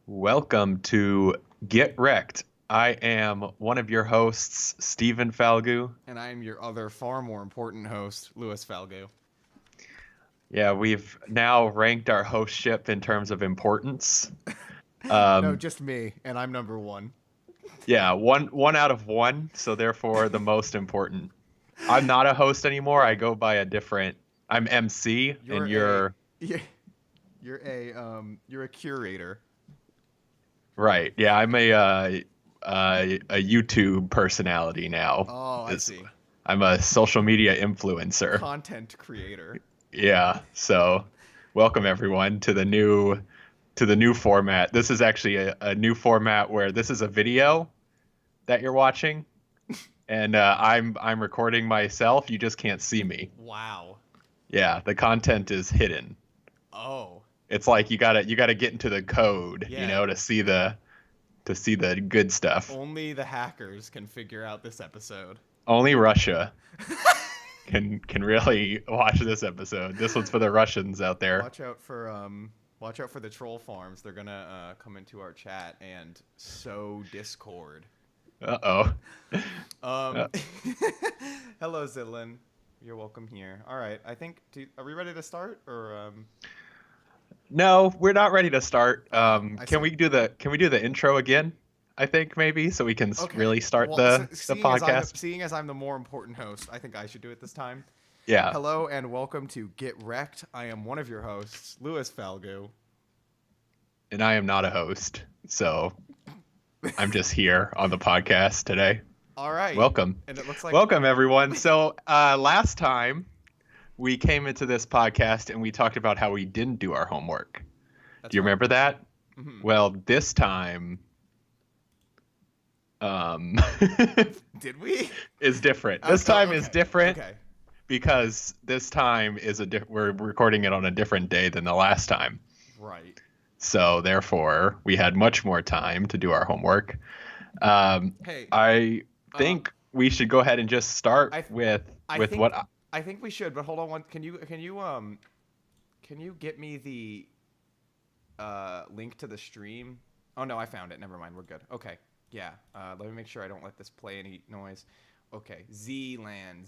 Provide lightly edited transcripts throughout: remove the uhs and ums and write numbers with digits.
Welcome to Get Recc'd. I am one of your hosts, Stephen Falgu. And I am your other, far more important host, Louis Falgo. Yeah, we've now ranked our hostship in terms of importance. No, Um, just me, and I'm number one. yeah, one out of one, so therefore the most important. I'm not a host anymore. I Yeah, go by a different. I'm MC, and you're a, you're yeah, you're a curator. right. Yeah, I'm a YouTube personality now. Oh, I Is see. I'm a social media influencer. Content creator. Yeah, so welcome everyone to the new format. This is actually a new format where this is a video that you're watching, and I'm recording myself. You just can't see me. Wow. Yeah, the content is hidden. Oh, It's like you gotta get into the code, yeah. to see the good stuff. Only the hackers can figure out this episode. Only Russia can really watch this episode. This one's for the Russians out there. Watch out for the troll farms. They're gonna come into our chat and sow discord. Uh-oh. Um, hello, Zidlin. You're welcome here. All right, I think. Are we ready to start, or No, we're not ready to start. I Can see. we do the intro again? I think maybe so we can Okay. really start Well, the podcast. seeing as I'm the more important host, I think I should do it this time. Yeah, Hello and welcome to Get Recc'd. I am one of your hosts, Louis Falgo. and I am not a host, so I'm just here on the podcast today. All right. Welcome, And it looks like welcome everyone. So last time we came into this podcast and we talked about how we didn't do our homework. that's Do you right. remember that? Mhm. Well, this time um, Did we? is different. This Oh, time is okay. different. Okay. Because this time is we're recording it on a different day than the last time. Right. So therefore, we had much more time to do our homework. Hey, I think we should go ahead and just start I with think what I think we should, but hold on one. Can you get me the link to the stream? Oh no, I found it. Never mind. We're good. Okay. Yeah. Let me make sure I don't let this play any noise. Okay. Z-Land.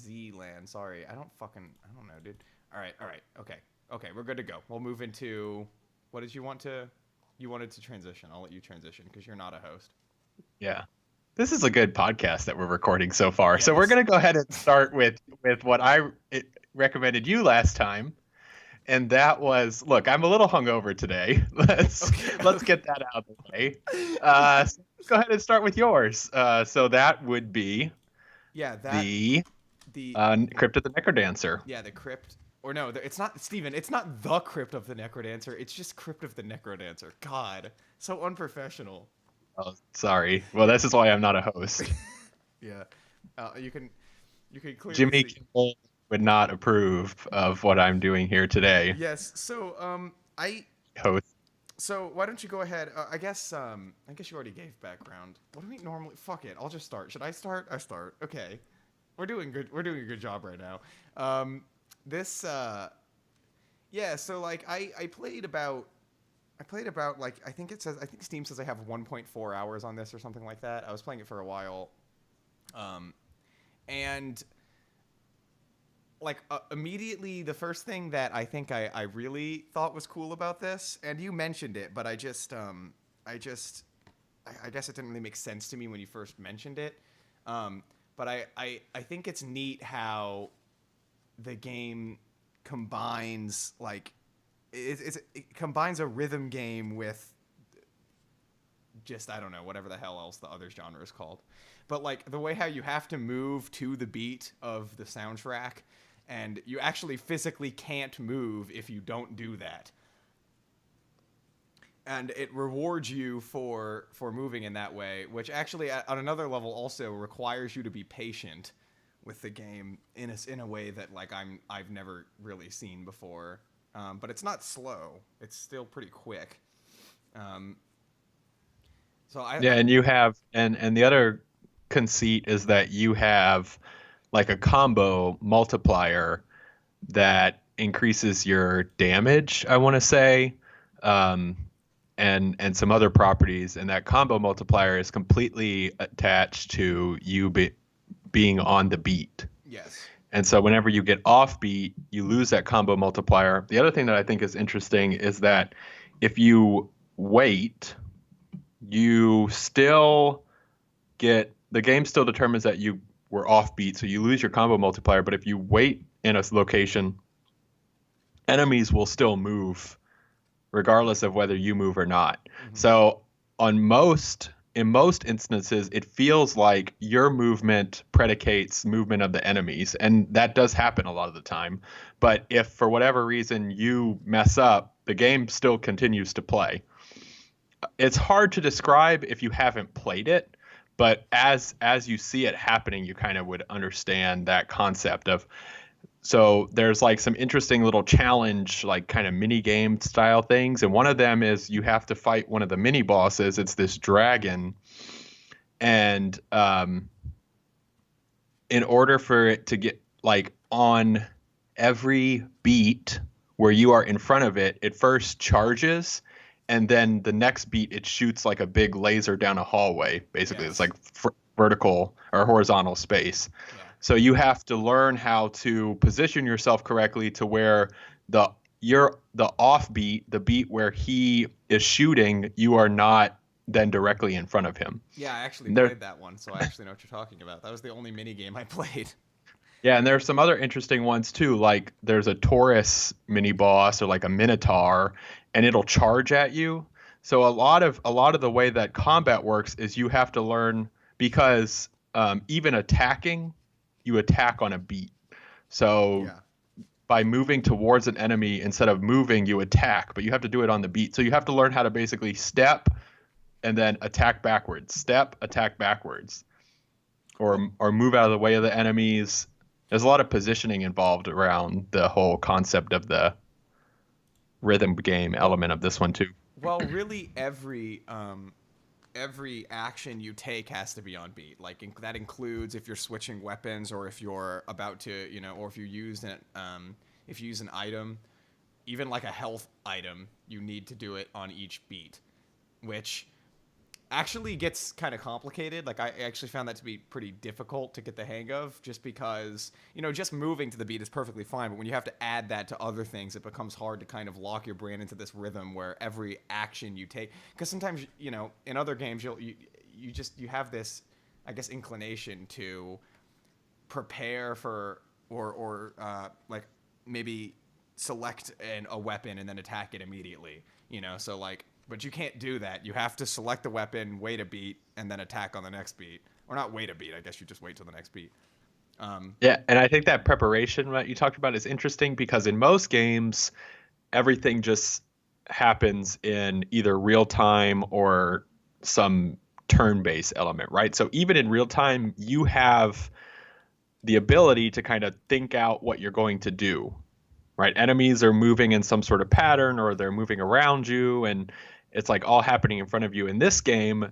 Sorry. I don't know, dude. All right. Okay. Okay. We're good to go. We'll move into what did you want to you wanted to transition. I'll let you transition because you're not a host. yeah. This is a good podcast that we're recording so far. Yeah, So we're this- going to go ahead and start with what recommended you last time. And that was, look, I'm a little hungover today. Let's get that out of the way. So let's go ahead and start with yours. So that would be Yeah, the the Crypt of the NecroDancer. yeah, the Crypt. Or no, it's not, Steven, it's not the Crypt of the NecroDancer. It's just Crypt of the NecroDancer. God, so unprofessional. Oh, sorry. Well, this is why I'm not a host. Yeah, you can clearly Jimmy see. Kimmel would not approve of what I'm doing here today. Yes. So Host. so why don't you go ahead? I guess you already gave background. What do we normally? Fuck it. I'll just start. Should I start? I start. Okay. We're doing good. We're doing a good job right now. This yeah. So like I played about. Like I think Steam says I have 1.4 hours on this or something like that. I was playing it for a while, and like immediately the first thing that I think I really thought was cool about this, and you mentioned it, but I guess it didn't really make sense to me when you first mentioned it. But I think it's neat how the game combines like it combines a rhythm game with just I don't know whatever the hell else the other genre is called, but like the way how you have to move to the beat of the soundtrack, and you actually physically can't move if you don't do that, and it rewards you for moving in that way, which actually on another level also requires you to be patient with the game in a way that like I've never really seen before. But it's not slow. It's still pretty quick. So Yeah, and you have and the other conceit is that you have like a combo multiplier that increases your damage, I want to say. Um, and some other properties, and that combo multiplier is completely attached to you being on the beat. Yes. And so whenever you get off beat, you lose that combo multiplier. The other thing that I think is interesting is that if you wait, you still get the game still determines that you were off beat, so you lose your combo multiplier. But if you wait in a location, enemies will still move regardless of whether you move or not. So in most instances, it feels like your movement predicates movement of the enemies, and that does happen a lot of the time. But if for whatever reason you mess up, the game still continues to play. It's hard to describe if you haven't played it, but as you see it happening, you kind of would understand that concept of. So there's like some interesting little challenge, like kind of mini game style things. And one of them is you have to fight one of the mini bosses. It's this dragon. And in order for it to get like on every beat where you are in front of it, it first charges. And then the next beat, it shoots like a big laser down a hallway. Basically, Yes. It's like vertical or horizontal space. Yeah. So you have to learn how to position yourself correctly to where the offbeat, the beat where he is shooting, you are not then directly in front of him. Yeah, I actually played that one, so I actually know what you're talking about. That was the only mini game I played. Yeah, and there are some other interesting ones too. Like there's a Taurus mini boss or like a Minotaur, and it'll charge at you. So a lot of the way that combat works is you have to learn because even attacking, you attack on a beat. So Yeah. by moving towards an enemy instead of moving, you attack, but you have to do it on the beat. So you have to learn how to basically step and then attack backwards, step, attack backwards, or move out of the way of the enemies. There's a lot of positioning involved around the whole concept of the rhythm game element of this one too. Well, really, every action you take has to be on beat. Like that includes if you're switching weapons, or if you're about to, or if you use an item, even like a health item, you need to do it on each beat, which actually gets kind of complicated. Like I actually found that to be pretty difficult to get the hang of, just because just moving to the beat is perfectly fine, but when you have to add that to other things, it becomes hard to kind of lock your brain into this rhythm where every action you take, because sometimes in other games you have this, I guess, inclination to prepare for or like maybe select a weapon and then attack it immediately, so like. But you can't do that. You have to select the weapon, wait a beat, and then attack on the next beat. Or not wait a beat. I guess you just wait till the next beat. Yeah, and I think that preparation that you talked about is interesting because in most games, everything just happens in either real time or some turn-based element, right? So even in real time, you have the ability to kind of think out what you're going to do, right? Enemies are moving in some sort of pattern or they're moving around you, and it's like all happening in front of you. In this game,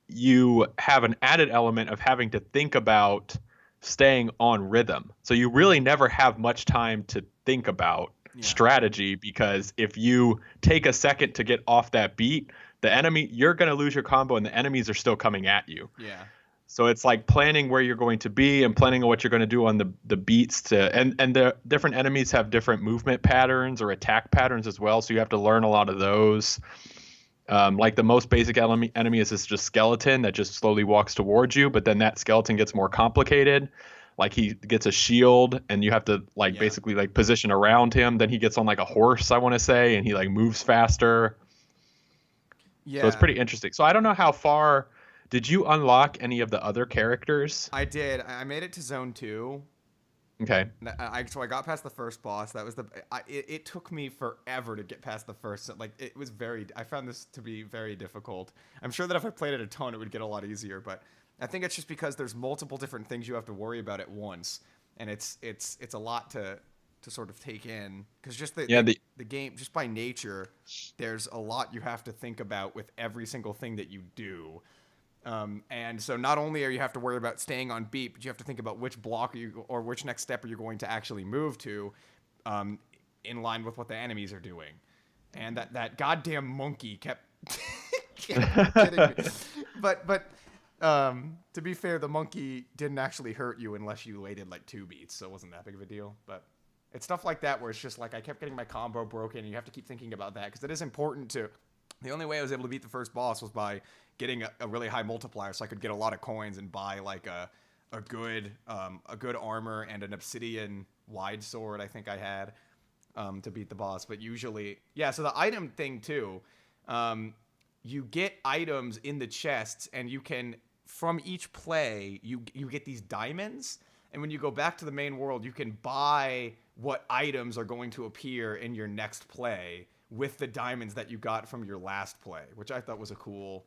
you have an added element of having to think about staying on rhythm. So you really never have much time to think about strategy, because if you take a second to get off that beat, you're going to lose your combo and the enemies are still coming at you. Yeah. So it's like planning where you're going to be and planning on what you're going to do on the beats and the different enemies have different movement patterns or attack patterns as well. So you have to learn a lot of those. Like the most basic enemy is this just skeleton that just slowly walks towards you, but then that skeleton gets more complicated. Like he gets a shield and you have to basically like position around him. Then he gets on like a horse, I want to say, and he like moves faster. Yeah. So it's pretty interesting. So I don't know how far. Did you unlock any of the other characters? I did. I made it to zone 2. Okay. So I got past the first boss. That was it took me forever to get past the first. Like it was I found this to be very difficult. I'm sure that if I played it a ton, it would get a lot easier. But I think it's just because there's multiple different things you have to worry about at once, and it's a lot to sort of take in, because just the game, just by nature, there's a lot you have to think about with every single thing that you do. And so not only are you have to worry about staying on beat, but you have to think about which block or which next step are you going to actually move to, in line with what the enemies are doing. And that goddamn monkey kept kidding me. But to be fair, the monkey didn't actually hurt you unless you waited like 2 beats, so it wasn't that big of a deal. But it's stuff like that where it's just like I kept getting my combo broken, and you have to keep thinking about that because it is important to. The only way I was able to beat the first boss was by getting a really high multiplier, so I could get a lot of coins and buy like a good armor and an obsidian wide sword. I think I had to beat the boss. But usually, yeah. So the item thing too. You get items in the chests, and you can, from each play, you get these diamonds, and when you go back to the main world, you can buy what items are going to appear in your next play with the diamonds that you got from your last play, which I thought was a cool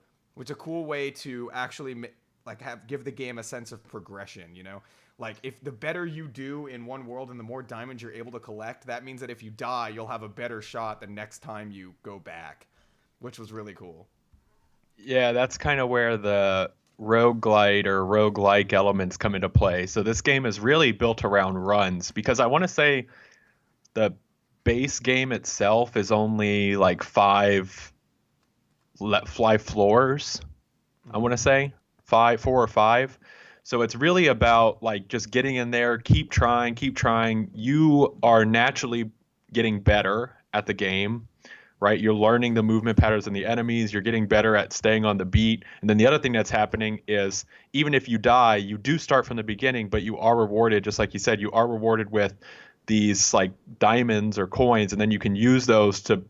way to actually give the game a sense of progression, you know? Like, if the better you do in one world and the more diamonds you're able to collect, that means that if you die, you'll have a better shot the next time you go back, which was really cool. Yeah, that's kind of where the roguelite or roguelike elements come into play. So this game is really built around runs because I want to say the base game itself is only like 5 floors. I want to say 4 or 5. So it's really about like just getting in there, keep trying. You are naturally getting better at the game, right? You're learning the movement patterns in the enemies. You're getting better at staying on the beat. And then the other thing that's happening is even if you die, you do start from the beginning, but you are rewarded, just like you said, you are rewarded with these like diamonds or coins, and then you can use those to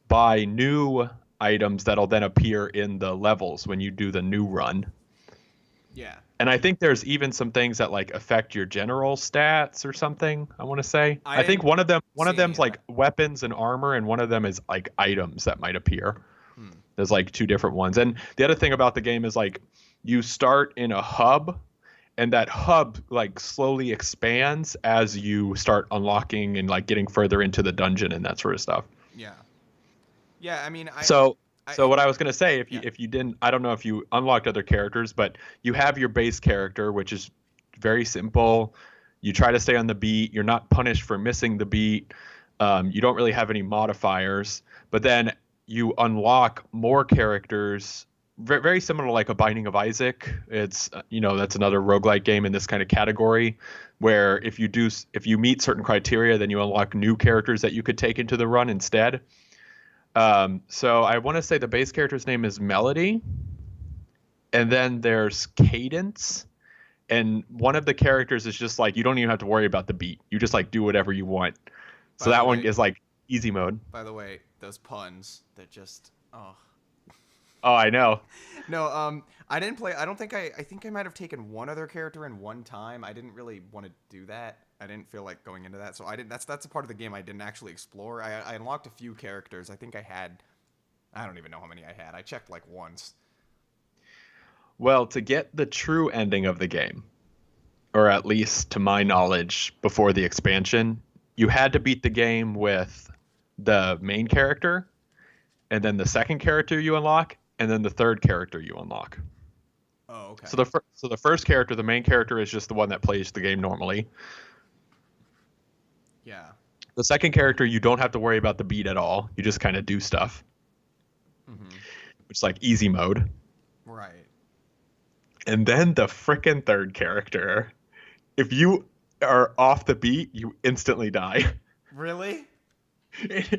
buy new items that'll then appear in the levels when you do the new run. Yeah. And I think there's even some things that like affect your general stats or something, I want to say. I think one of them's like weapons and armor, and one of them is like items that might appear. There's like 2 different ones. And the other thing about the game is like you start in a hub, and that hub like slowly expands as you start unlocking and like getting further into the dungeon and that sort of stuff. Yeah. Yeah, I mean, So what I was going to say, if you didn't, I don't know if you unlocked other characters, but you have your base character, which is very simple. You try to stay on the beat. You're not punished for missing the beat. You don't really have any modifiers, but then you unlock more characters, very similar to like a Binding of Isaac. It's, that's another roguelike game in this kind of category where if you meet certain criteria, then you unlock new characters that you could take into the run instead. So I want to say the base character's name is Melody, and then there's Cadence, and one of the characters is just like you don't even have to worry about the beat. You just like do whatever you want. So that one is like easy mode. By the way, those puns, they're just Oh, I know. No, I didn't play. I think I might have taken one other character in one time. I didn't really want to do that. I didn't feel like going into that, so I didn't. That's a part of the game I didn't actually explore. I unlocked a few characters. I think I don't even know how many I had. I checked like once. Well, to get the true ending of the game, or at least to my knowledge, before the expansion, you had to beat the game with the main character, and then the second character you unlock, and then the third character you unlock. Oh, okay. So the first character, the main character, is just the one that plays the game normally. Yeah. The second character, you don't have to worry about the beat at all. You just kind of do stuff. It's like easy mode. Right. And then the frickin' third character, if you are off the beat, you instantly die. Really?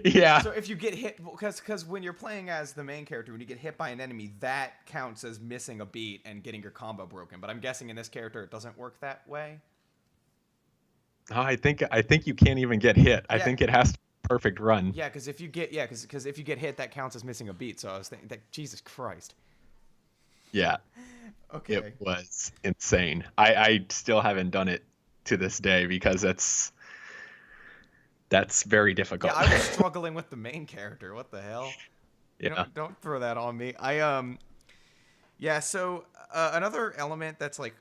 Yeah. So if you get hit, because when you're playing as the main character, when you get hit by an enemy, that counts as missing a beat and getting your combo broken. But I'm guessing in this character, it doesn't work that way. I think you can't even get hit. Yeah. I think it has to be a perfect run. Yeah, because if you get if you get hit, that counts as missing a beat. So I was thinking that Jesus Christ. Yeah. Okay. It was insane. I still haven't done it to this day because that's very difficult. Yeah, I was struggling with the main character. What the hell? Yeah. Don't throw that on me. Yeah. So another element that's like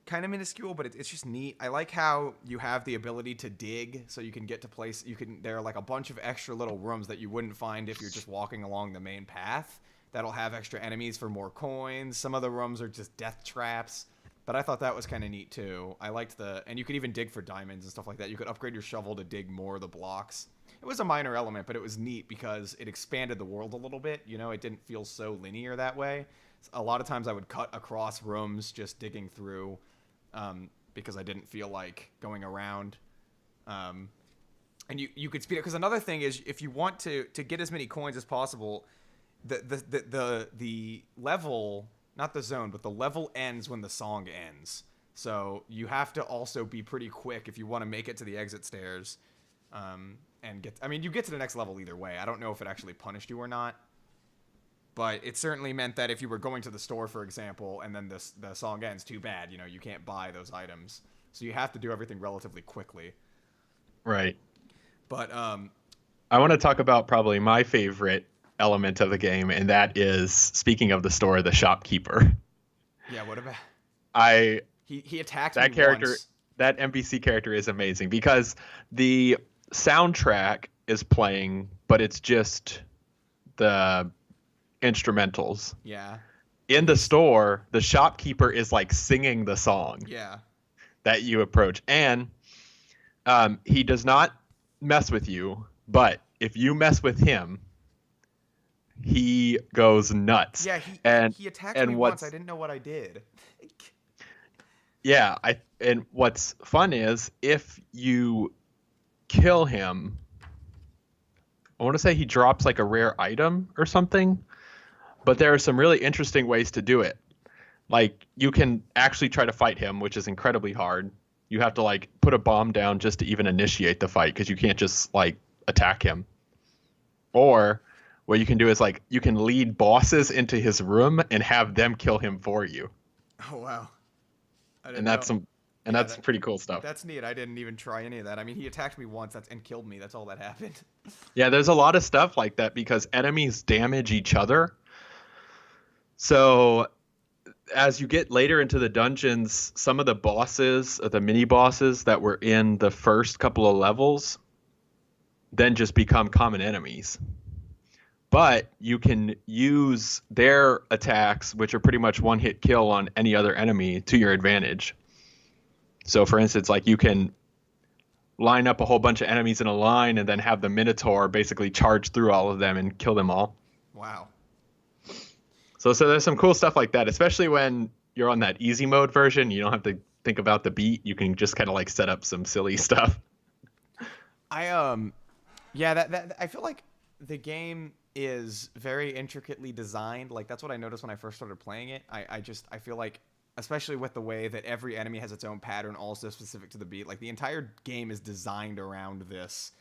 kind of minuscule, but it's just neat. I like how you have the ability to dig, so you can get to place. There are like a bunch of extra little rooms that you wouldn't find if you're just walking along the main path. That'll have extra enemies for more coins. Some of the rooms are just death traps. But I thought that was kind of neat too. I liked and you could even dig for diamonds and stuff like that. You could upgrade your shovel to dig more of the blocks. it was a minor element, but it was neat because it expanded the world a little bit. You know, it didn't feel so linear that way. A lot of times I would cut across rooms just digging through, because I didn't feel like going around. And you could speed up, because another thing is, if you want to get as many coins as possible, the level, not the zone, but the level ends when the song ends. So you have to also be pretty quick if you want to make it to the exit stairs, and get. I mean, you get to the next level either way. I don't know if it actually punished you or not, but it certainly meant that if you were going to the store, for example, and then the song ends, too bad. You know, you can't buy those items, so you have to do everything relatively quickly. Right. But I want to talk about probably my favorite element of the game, and that is, speaking of the store, the shopkeeper. Yeah, what about? He attacked that me character. once. That NPC character is amazing because the soundtrack is playing, but it's just the instrumentals. Yeah. In the store, the shopkeeper is like singing the song. Yeah. That you approach, and he does not mess with you, but if you mess with him, he goes nuts. Yeah, he attacked me once. I didn't know what I did. Yeah, and what's fun is, if you kill him, I want to say he drops like a rare item or something, but there are some really interesting ways to do it. Like, you can actually try to fight him, which is incredibly hard. You have to like put a bomb down just to even initiate the fight, because you can't just like attack him. Or what you can do is, like, you can lead bosses into his room and have them kill him for you. Oh wow. That's pretty cool stuff. That's neat. I didn't even try any of that. I mean, he attacked me once and killed me. That's all that happened. Yeah, there's a lot of stuff like that because enemies damage each other. So as you get later into the dungeons, some of the bosses, the mini bosses that were in the first couple of levels, then just become common enemies. But you can use their attacks, which are pretty much one-hit kill on any other enemy, to your advantage. So for instance, like, you can line up a whole bunch of enemies in a line and then have the Minotaur basically charge through all of them and kill them all. Wow. So there's some cool stuff like that, especially when you're on that easy mode version. You don't have to think about the beat. You can just kind of like set up some silly stuff. I feel like the game is very intricately designed. Like, that's what I noticed when I first started playing it. I feel like, especially with the way that every enemy has its own pattern, also specific to the beat. Like, the entire game is designed around this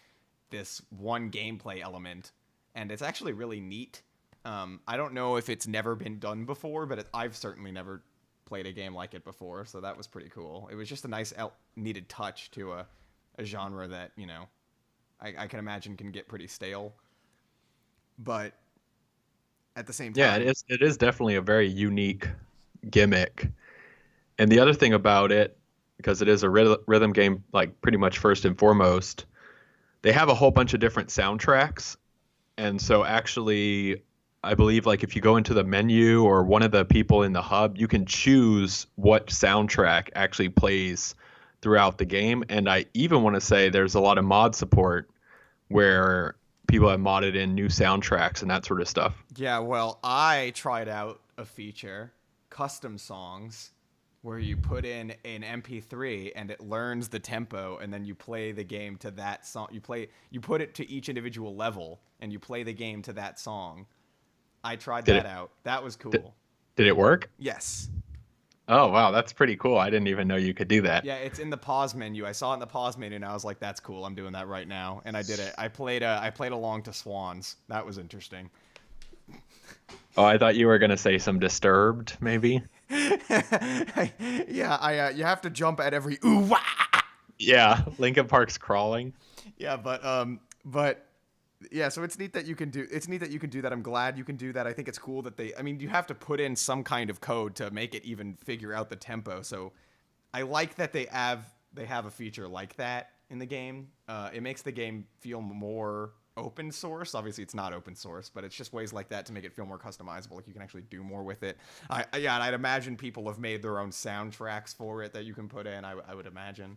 one gameplay element, and it's actually really neat. I don't know if it's never been done before, but I've certainly never played a game like it before, so that was pretty cool. It was just a nice, needed touch to a genre that, you know, I can imagine can get pretty stale. But at the same time... Yeah, it is definitely a very unique gimmick. And the other thing about it, because it is a rhythm game, like, pretty much first and foremost, they have a whole bunch of different soundtracks. And so actually, I believe, like, if you go into the menu or one of the people in the hub, you can choose what soundtrack actually plays throughout the game. And I even want to say there's a lot of mod support where people have modded in new soundtracks and that sort of stuff. Yeah, well, I tried out a feature, custom songs, where you put in an MP3 and it learns the tempo, and then you play the game to that song. You put it to each individual level and you play the game to that song. I tried that out. That was cool. Did it work? Yes. Oh, wow. That's pretty cool. I didn't even know you could do that. Yeah, it's in the pause menu. I saw it in the pause menu and I was like, that's cool. I'm doing that right now. And I did it. I played along to Swans. That was interesting. Oh, I thought you were going to say some Disturbed, maybe. Yeah, you have to jump at every ooh wah. Yeah, Linkin Park's Crawling. Yeah, but yeah, so it's neat that you can do that. I'm glad you can do that. I think it's cool that you have to put in some kind of code to make it even figure out the tempo. So I like that they have a feature like that in the game. It makes the game feel more open source. Obviously it's not open source, but it's just ways like that to make it feel more customizable. Like, you can actually do more with it. And I'd imagine people have made their own soundtracks for it that you can put in. I would imagine.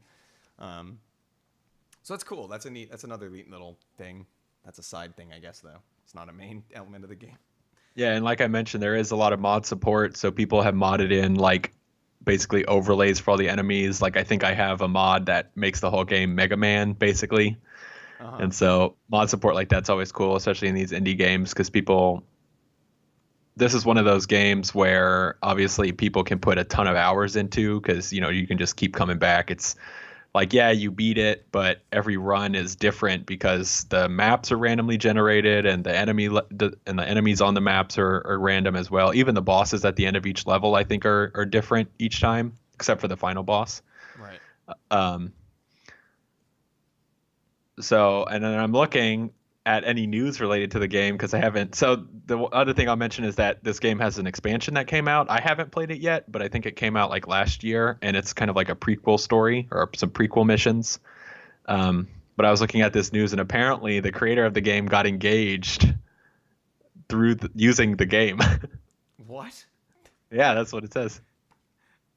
So that's cool. That's another neat little thing. That's a side thing, I guess, though. It's not a main element of the game. Yeah, and like I mentioned, there is a lot of mod support, so people have modded in like basically overlays for all the enemies. Like I think I have a mod that makes the whole game Mega Man, basically. Uh-huh. And so mod support like that's always cool, especially in these indie games, because people. This is one of those games where obviously people can put a ton of hours into, because you can just keep coming back. It's like, yeah, you beat it, but every run is different because the maps are randomly generated, and the enemies on the maps are random as well. Even the bosses at the end of each level, I think, are different each time, except for the final boss. Right. Um, so, and then I'm looking at any news related to the game because I haven't. So the other thing I'll mention is that this game has an expansion that came out. I haven't played it yet, but I think it came out like last year, and it's kind of like a prequel story or some prequel missions. But I was looking at this news, and apparently the creator of the game got engaged through using the game. What? Yeah, that's what it says.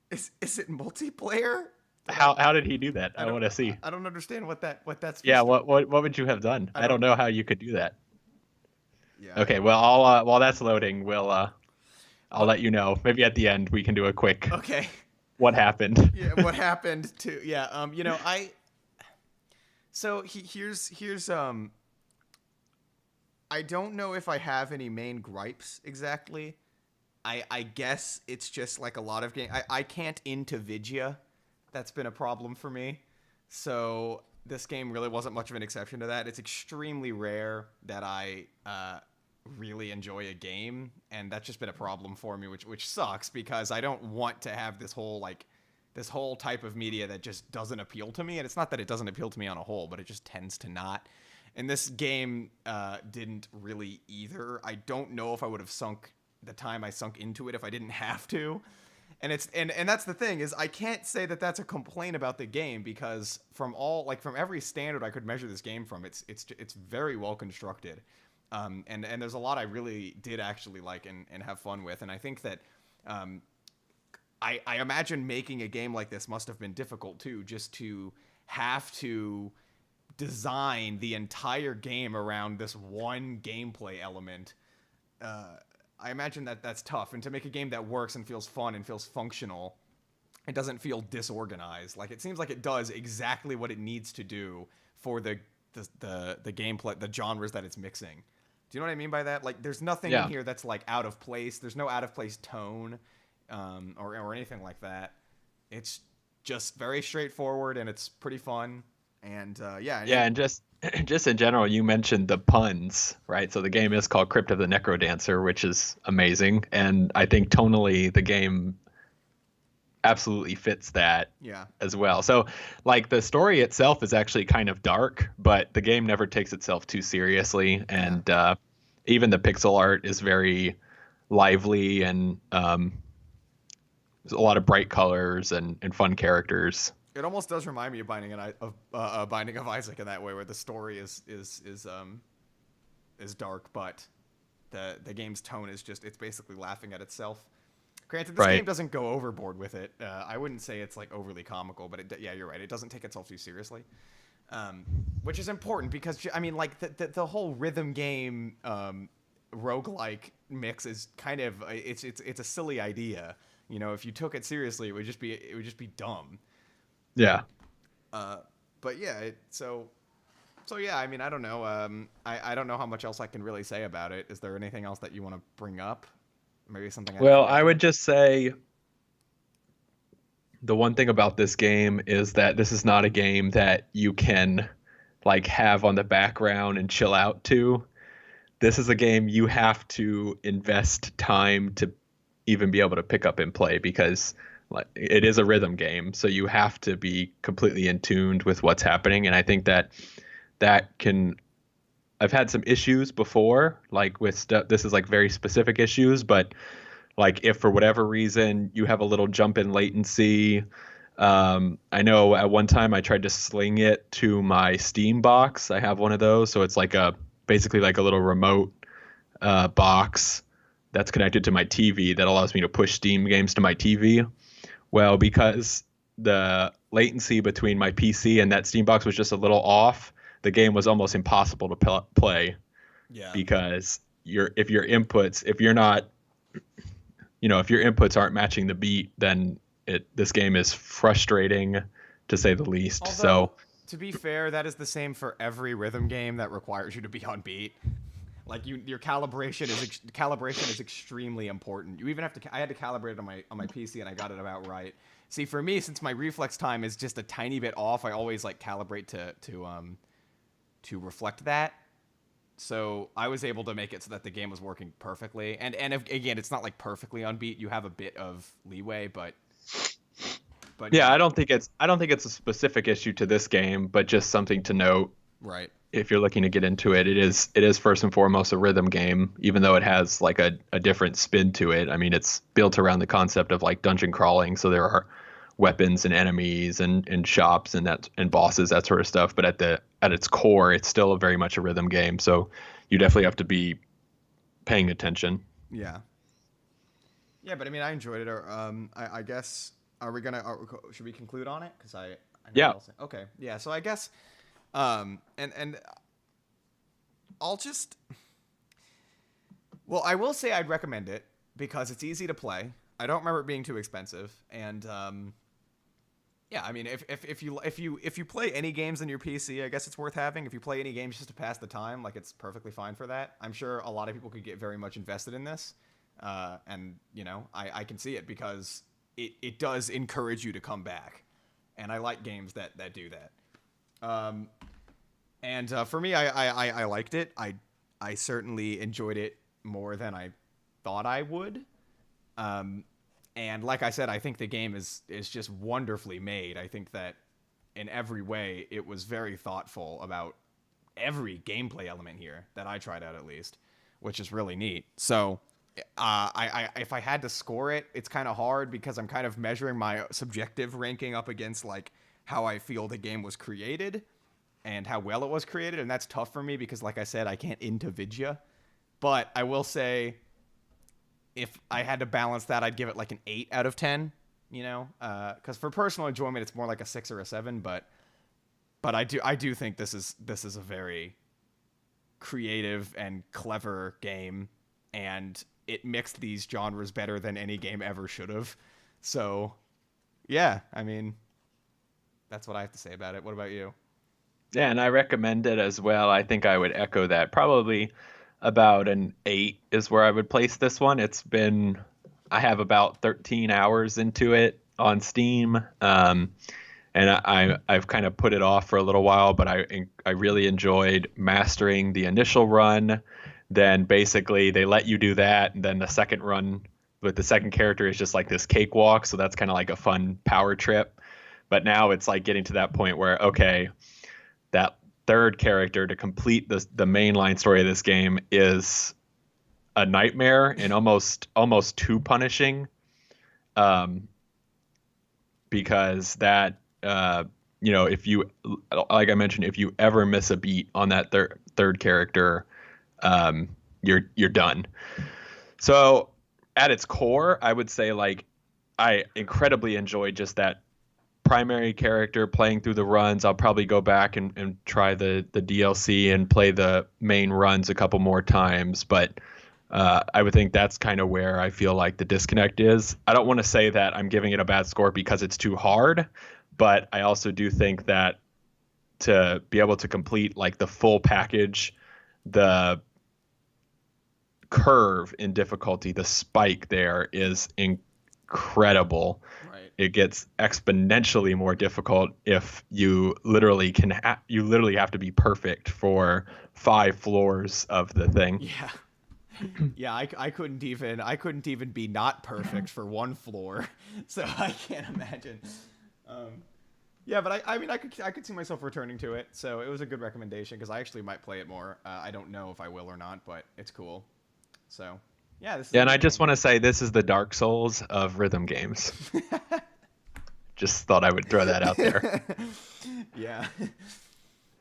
Is it multiplayer? How did he do that? I want to see. I don't understand what that's. Yeah, what would you have done? I don't know how you could do that. Yeah. Okay, well, I'll while that's loading, I'll let you know. Maybe at the end we can do a quick. Okay. What happened? Yeah, what happened to here's I don't know if I have any main gripes exactly. I guess it's just like a lot of game. I can't into Vidya. That's been a problem for me. So this game really wasn't much of an exception to that. It's extremely rare that I really enjoy a game, and that's just been a problem for me, which sucks because I don't want to have this whole type of media that just doesn't appeal to me. And it's not that it doesn't appeal to me on a whole, but it just tends to not. And this game didn't really either. I don't know if I would have sunk the time I sunk into it if I didn't have to. And that's the thing is I can't say that that's a complaint about the game because from every standard I could measure this game from, it's very well constructed. And there's a lot I really did actually like and have fun with. And I think that I imagine making a game like this must have been difficult too, just to have to design the entire game around this one gameplay element. I imagine that that's tough, and to make a game that works and feels fun and feels functional, it doesn't feel disorganized. Like it seems like it does exactly what it needs to do for the gameplay, the genres that it's mixing. Do you know what I mean by that? Like, there's nothing in here that's like out of place. There's no out of place tone, or anything like that. It's just very straightforward, and it's pretty fun. And and just in general, you mentioned the puns, right? So the game is called Crypt of the NecroDancer, which is amazing, and I think tonally the game absolutely fits that as well. So like the story itself is actually kind of dark, but the game never takes itself too seriously, and even the pixel art is very lively, and there's a lot of bright colors and fun characters. It almost does remind me of Binding of Isaac in that way, where the story is dark, but the game's tone is just, it's basically laughing at itself. Granted, this game doesn't go overboard with it. I wouldn't say it's like overly comical, but you're right. It doesn't take itself too seriously, which is important because I mean, like the whole rhythm game roguelike mix is kind of it's a silly idea. You know, if you took it seriously, it would just be dumb. Yeah. But yeah, so yeah, I mean, I don't know. I don't know how much else I can really say about it. Is there anything else that you want to bring up? Maybe something. Well, I would just say the one thing about this game is that this is not a game that you can like have on the background and chill out to. This is a game you have to invest time to even be able to pick up and play, because it is a rhythm game, so you have to be completely in tune with what's happening. And I think that can, I've had some issues before, like with stuff, this is like very specific issues, but like if for whatever reason you have a little jump in latency, I know at one time I tried to sling it to my Steam box. I have one of those, so it's like basically like a little remote box that's connected to my TV that allows me to push Steam games to my TV. Well, because the latency between my PC and that Steam box was just a little off, the game was almost impossible to play Yeah. because if your inputs, if you're not, if your inputs aren't matching the beat, then this game is frustrating to say the least. Although, to be fair, that is the same for every rhythm game that requires you to be on beat. Like your calibration is extremely important. You even have to. I had to calibrate it on my PC, and I got it about right. See, for me, since my reflex time is just a tiny bit off, I always like calibrate to reflect that. So I was able to make it so that the game was working perfectly. And again, it's not like perfectly on beat. You have a bit of leeway, but yeah, I don't think it's a specific issue to this game, but just something to note. Right. If you're looking to get into it, it is first and foremost a rhythm game, even though it has like a different spin to it. I mean, it's built around the concept of like dungeon crawling, so there are weapons and enemies and shops and bosses, that sort of stuff. But at its core, it's still very much a rhythm game. So you definitely have to be paying attention. Yeah. Yeah, but I mean, I enjoyed it. I guess should we conclude on it? Because I yeah. Okay. Yeah. So I guess. And I'll just, well, I will say I'd recommend it because it's easy to play. I don't remember it being too expensive, and yeah, I mean, if you play any games on your PC, I guess it's worth having. If you play any games just to pass the time, like it's perfectly fine for that. I'm sure a lot of people could get very much invested in this, and I can see it because it does encourage you to come back, and I like games that do that. And for me, I liked it. I certainly enjoyed it more than I thought I would. And like I said, I think the game is just wonderfully made. I think that in every way, it was very thoughtful about every gameplay element here that I tried out, at least, which is really neat. So, if I had to score it, it's kind of hard because I'm kind of measuring my subjective ranking up against like how I feel the game was created and how well it was created, and that's tough for me because, like I said, I can't individuate. But I will say, if I had to balance that, I'd give it like an 8 out of 10. Because for personal enjoyment, it's more like a 6 or a 7. But I do think this is a very creative and clever game, and it mixed these genres better than any game ever should have. So, yeah, I mean, that's what I have to say about it. What about you? Yeah, and I recommend it as well. I think I would echo that. Probably about an 8 is where I would place this one. I have about 13 hours into it on Steam. And I've kind of put it off for a little while, but I really enjoyed mastering the initial run. Then basically they let you do that, and then the second run with the second character is just like this cakewalk, so that's kind of like a fun power trip. But now it's like getting to that point where, okay, that third character to complete the mainline story of this game is a nightmare and almost too punishing, because that if you, like I mentioned, if you ever miss a beat on that third character, you're done. So at its core, I would say like I incredibly enjoyed just that primary character playing through the runs. I'll probably go back and try the DLC and play the main runs a couple more times, but I would think that's kind of where I feel like the disconnect is. I don't want to say that I'm giving it a bad score because it's too hard, but I also do think that to be able to complete like the full package, the curve in difficulty, the spike there is incredible. Right. It gets exponentially more difficult if you literally have to be perfect for 5 floors of the thing. Yeah. Yeah, I couldn't even be not perfect for 1 floor, so I can't imagine. Yeah, but I mean I could see myself returning to it, so it was a good recommendation because I actually might play it more. I don't know if I will or not, but it's cool. So yeah, this is and I just want to say this is the Dark Souls of rhythm games. Just thought I would throw that out there. Yeah,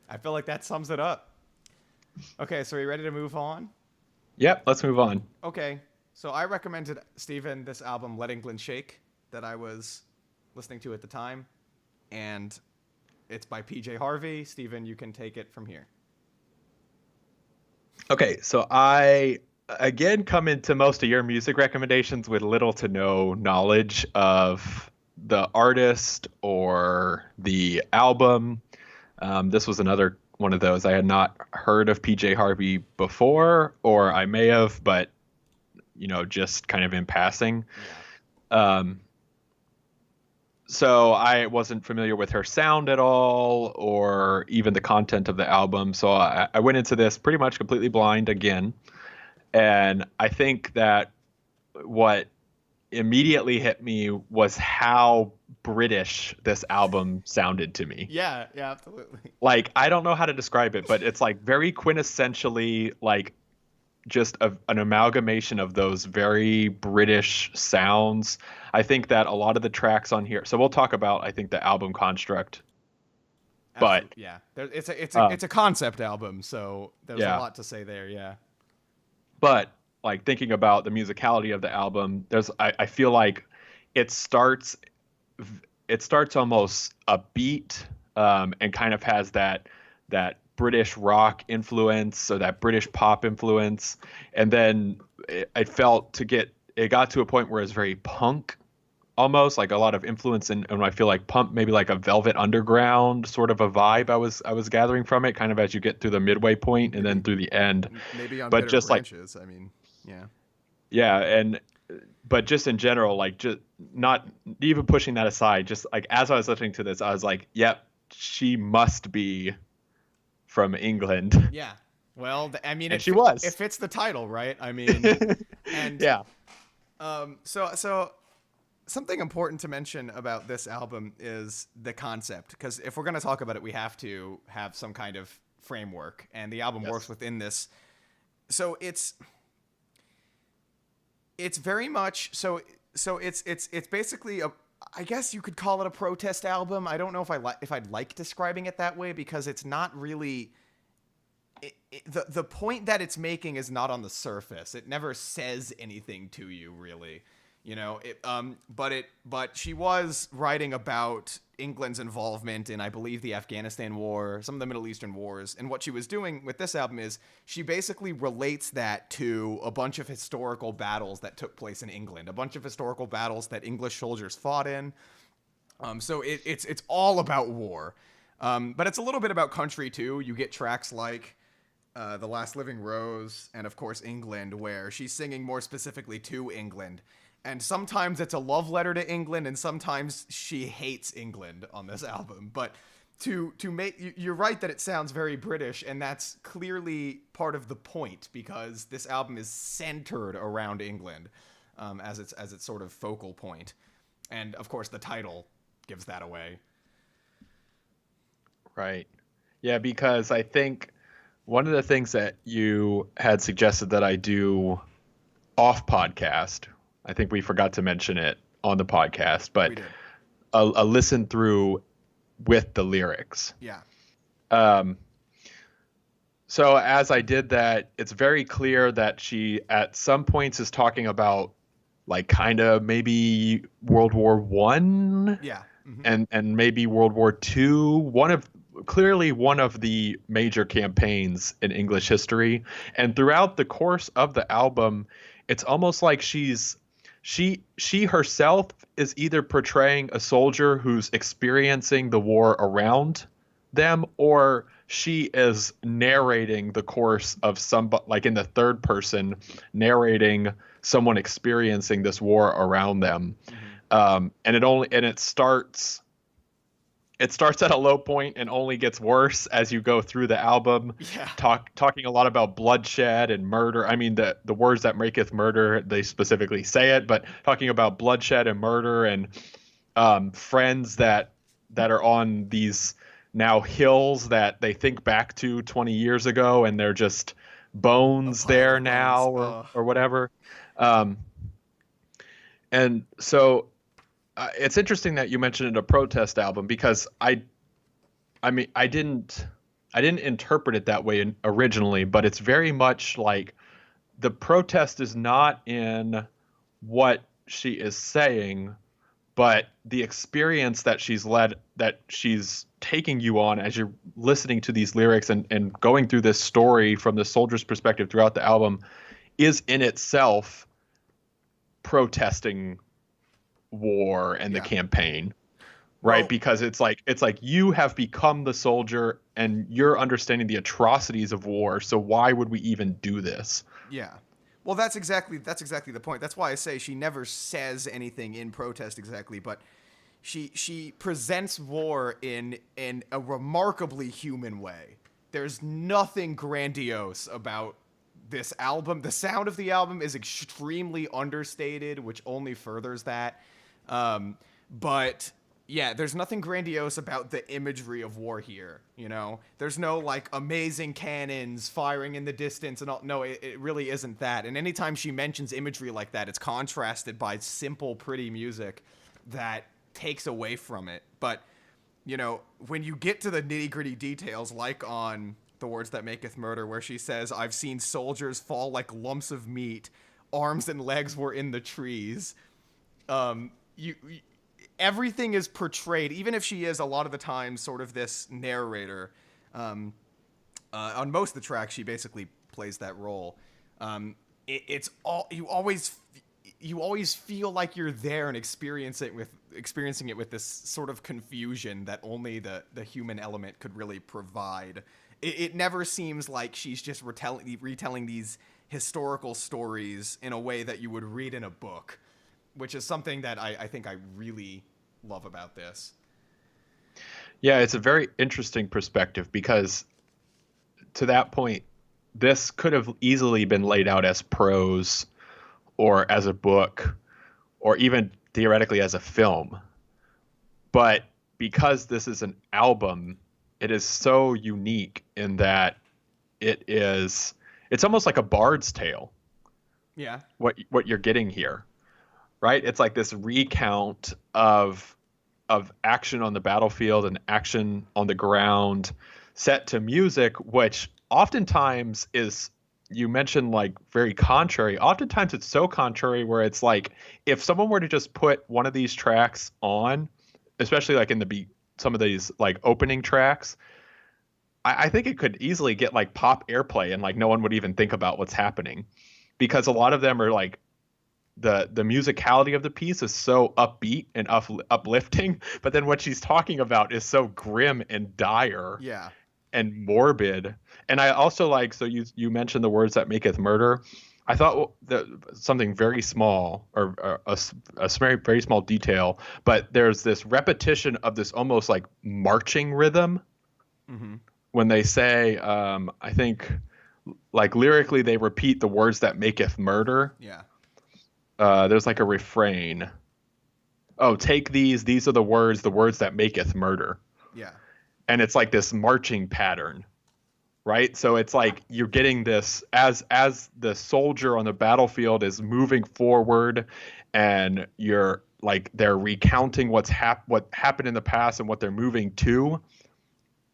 I feel like that sums it up. Okay, so are you ready to move on? Yep, let's move on. Okay, so I recommended Steven this album, Let England Shake, that I was listening to at the time. and it's by PJ Harvey. Steven, you can take it from here. Okay, so I again come into most of your music recommendations with little to no knowledge of the artist or the album. This was another one of those. I had not heard of PJ Harvey before, or I may have, but just kind of in passing. Yeah. So I wasn't familiar with her sound at all, or even the content of the album. So I went into this pretty much completely blind again. And I think that what immediately hit me was how British this album sounded to me. Yeah, absolutely. Like, I don't know how to describe it, but it's like very quintessentially like just an amalgamation of those very British sounds. I think that a lot of the tracks on here, so we'll talk about, I think, the album construct. Absolutely. But yeah, it's a concept album, so there's a lot to say there. Yeah. But like thinking about the musicality of the album, I feel like it starts almost upbeat, and kind of has that British rock influence, or that British pop influence, and then it got to a point where it's very punk, almost like a lot of influence and I feel like punk, maybe like a Velvet Underground sort of a vibe I was gathering from it, kind of as you get through the midway point and then through the end. Maybe on but Bitter just Branches, like, I mean, yeah. Yeah, but just in general, like, just not even pushing that aside, just like as I was listening to this, I was like, yep, she must be from England. Yeah. Well, I mean, and she was. It fits the title, right? I mean, and yeah. So something important to mention about this album is the concept, because if we're going to talk about it, we have to have some kind of framework, and the album works within this. So it's very much so it's basically I guess you could call it a protest album. I don't know if I'd like describing it that way, because it's not really the point that it's making is not on the surface. It never says anything to you, really. But she was writing about England's involvement in, I believe, the Afghanistan war, some of the Middle Eastern wars. And what she was doing with this album is she basically relates that to a bunch of historical battles that took place in England, a bunch of historical battles that English soldiers fought in. So it's all about war. But it's a little bit about country too. You get tracks like The Last Living Rose and, of course, England, where she's singing more specifically to England. And sometimes it's a love letter to England, and sometimes she hates England on this album. But to make, you're right that it sounds very British, and that's clearly part of the point, because this album is centered around England as its sort of focal point. And of course, the title gives that away. Right. Yeah, because I think one of the things that you had suggested that I do off podcast, I think we forgot to mention it on the podcast, but a listen through with the lyrics. Yeah. So as I did that, it's very clear that she at some points is talking about like kind of maybe World War One. Yeah. Mm-hmm. And maybe World War II. Clearly one of the major campaigns in English history. And throughout the course of the album, it's almost like she herself is either portraying a soldier who's experiencing the war around them, or she is narrating the course of like in the third person, narrating someone experiencing this war around them. Mm-hmm. And it starts at a low point and only gets worse as you go through the album. Yeah. Talking a lot about bloodshed and murder. I mean, the words that maketh murder, they specifically say it, but talking about bloodshed and murder and friends that are on these now hills that they think back to 20 years ago, and they're just bones there now or whatever. And so it's interesting that you mentioned it a protest album, because I didn't interpret it that way originally, but it's very much like the protest is not in what she is saying, but the experience that she's taking you on as you're listening to these lyrics and going through this story from the soldier's perspective throughout the album is in itself protesting war and the Yeah. campaign, right? Well, Because it's like you have become the soldier and you're understanding the atrocities of war, so why would we even do this? yeah. Well, that's exactly the point. That's why I say she never says anything in protest exactly, but she presents war in a remarkably human way. There's nothing grandiose about this album. The sound of the album is extremely understated, which only furthers that. But yeah, there's nothing grandiose about the imagery of war here. You know, there's no like amazing cannons firing in the distance and all. No, it really isn't that. And anytime she mentions imagery like that, it's contrasted by simple, pretty music that takes away from it. But you know, when you get to the nitty gritty details, like on The Words That Maketh Murder, where she says, "I've seen soldiers fall like lumps of meat, arms and legs were in the trees." You everything is portrayed, even if she is a lot of the time sort of this narrator. On most of the tracks, she basically plays that role. It's all you always feel like you're there and experiencing it with this sort of confusion that only the human element could really provide. It never seems like she's just retelling these historical stories in a way that you would read in a book, which is something that I think I really love about this. Yeah, it's a very interesting perspective because to that point, this could have easily been laid out as prose or as a book or even theoretically as a film. But because this is an album, it is so unique in that it's almost like a bard's tale. Yeah. What you're getting here, right? It's like this recount of action on the battlefield and action on the ground set to music, which oftentimes is, you mentioned, like very contrary. Oftentimes it's so contrary where it's like if someone were to just put one of these tracks on, especially like in some of these like opening tracks, I think it could easily get like pop airplay and like no one would even think about what's happening because a lot of them are like the musicality of the piece is so upbeat and uplifting, but then what she's talking about is so grim and dire Yeah. and morbid. And I also like, so you mentioned The Words That Maketh Murder. I thought that something very small or a very, very small detail, but there's this repetition of this almost like marching rhythm Mm-hmm. when they say, I think like lyrically they repeat the words that maketh murder. Yeah. There's like a refrain. Oh, take these are the words that maketh murder. Yeah. And it's like this marching pattern, right? So it's like you're getting this as the soldier on the battlefield is moving forward and you're like they're recounting what happened in the past and what they're moving to.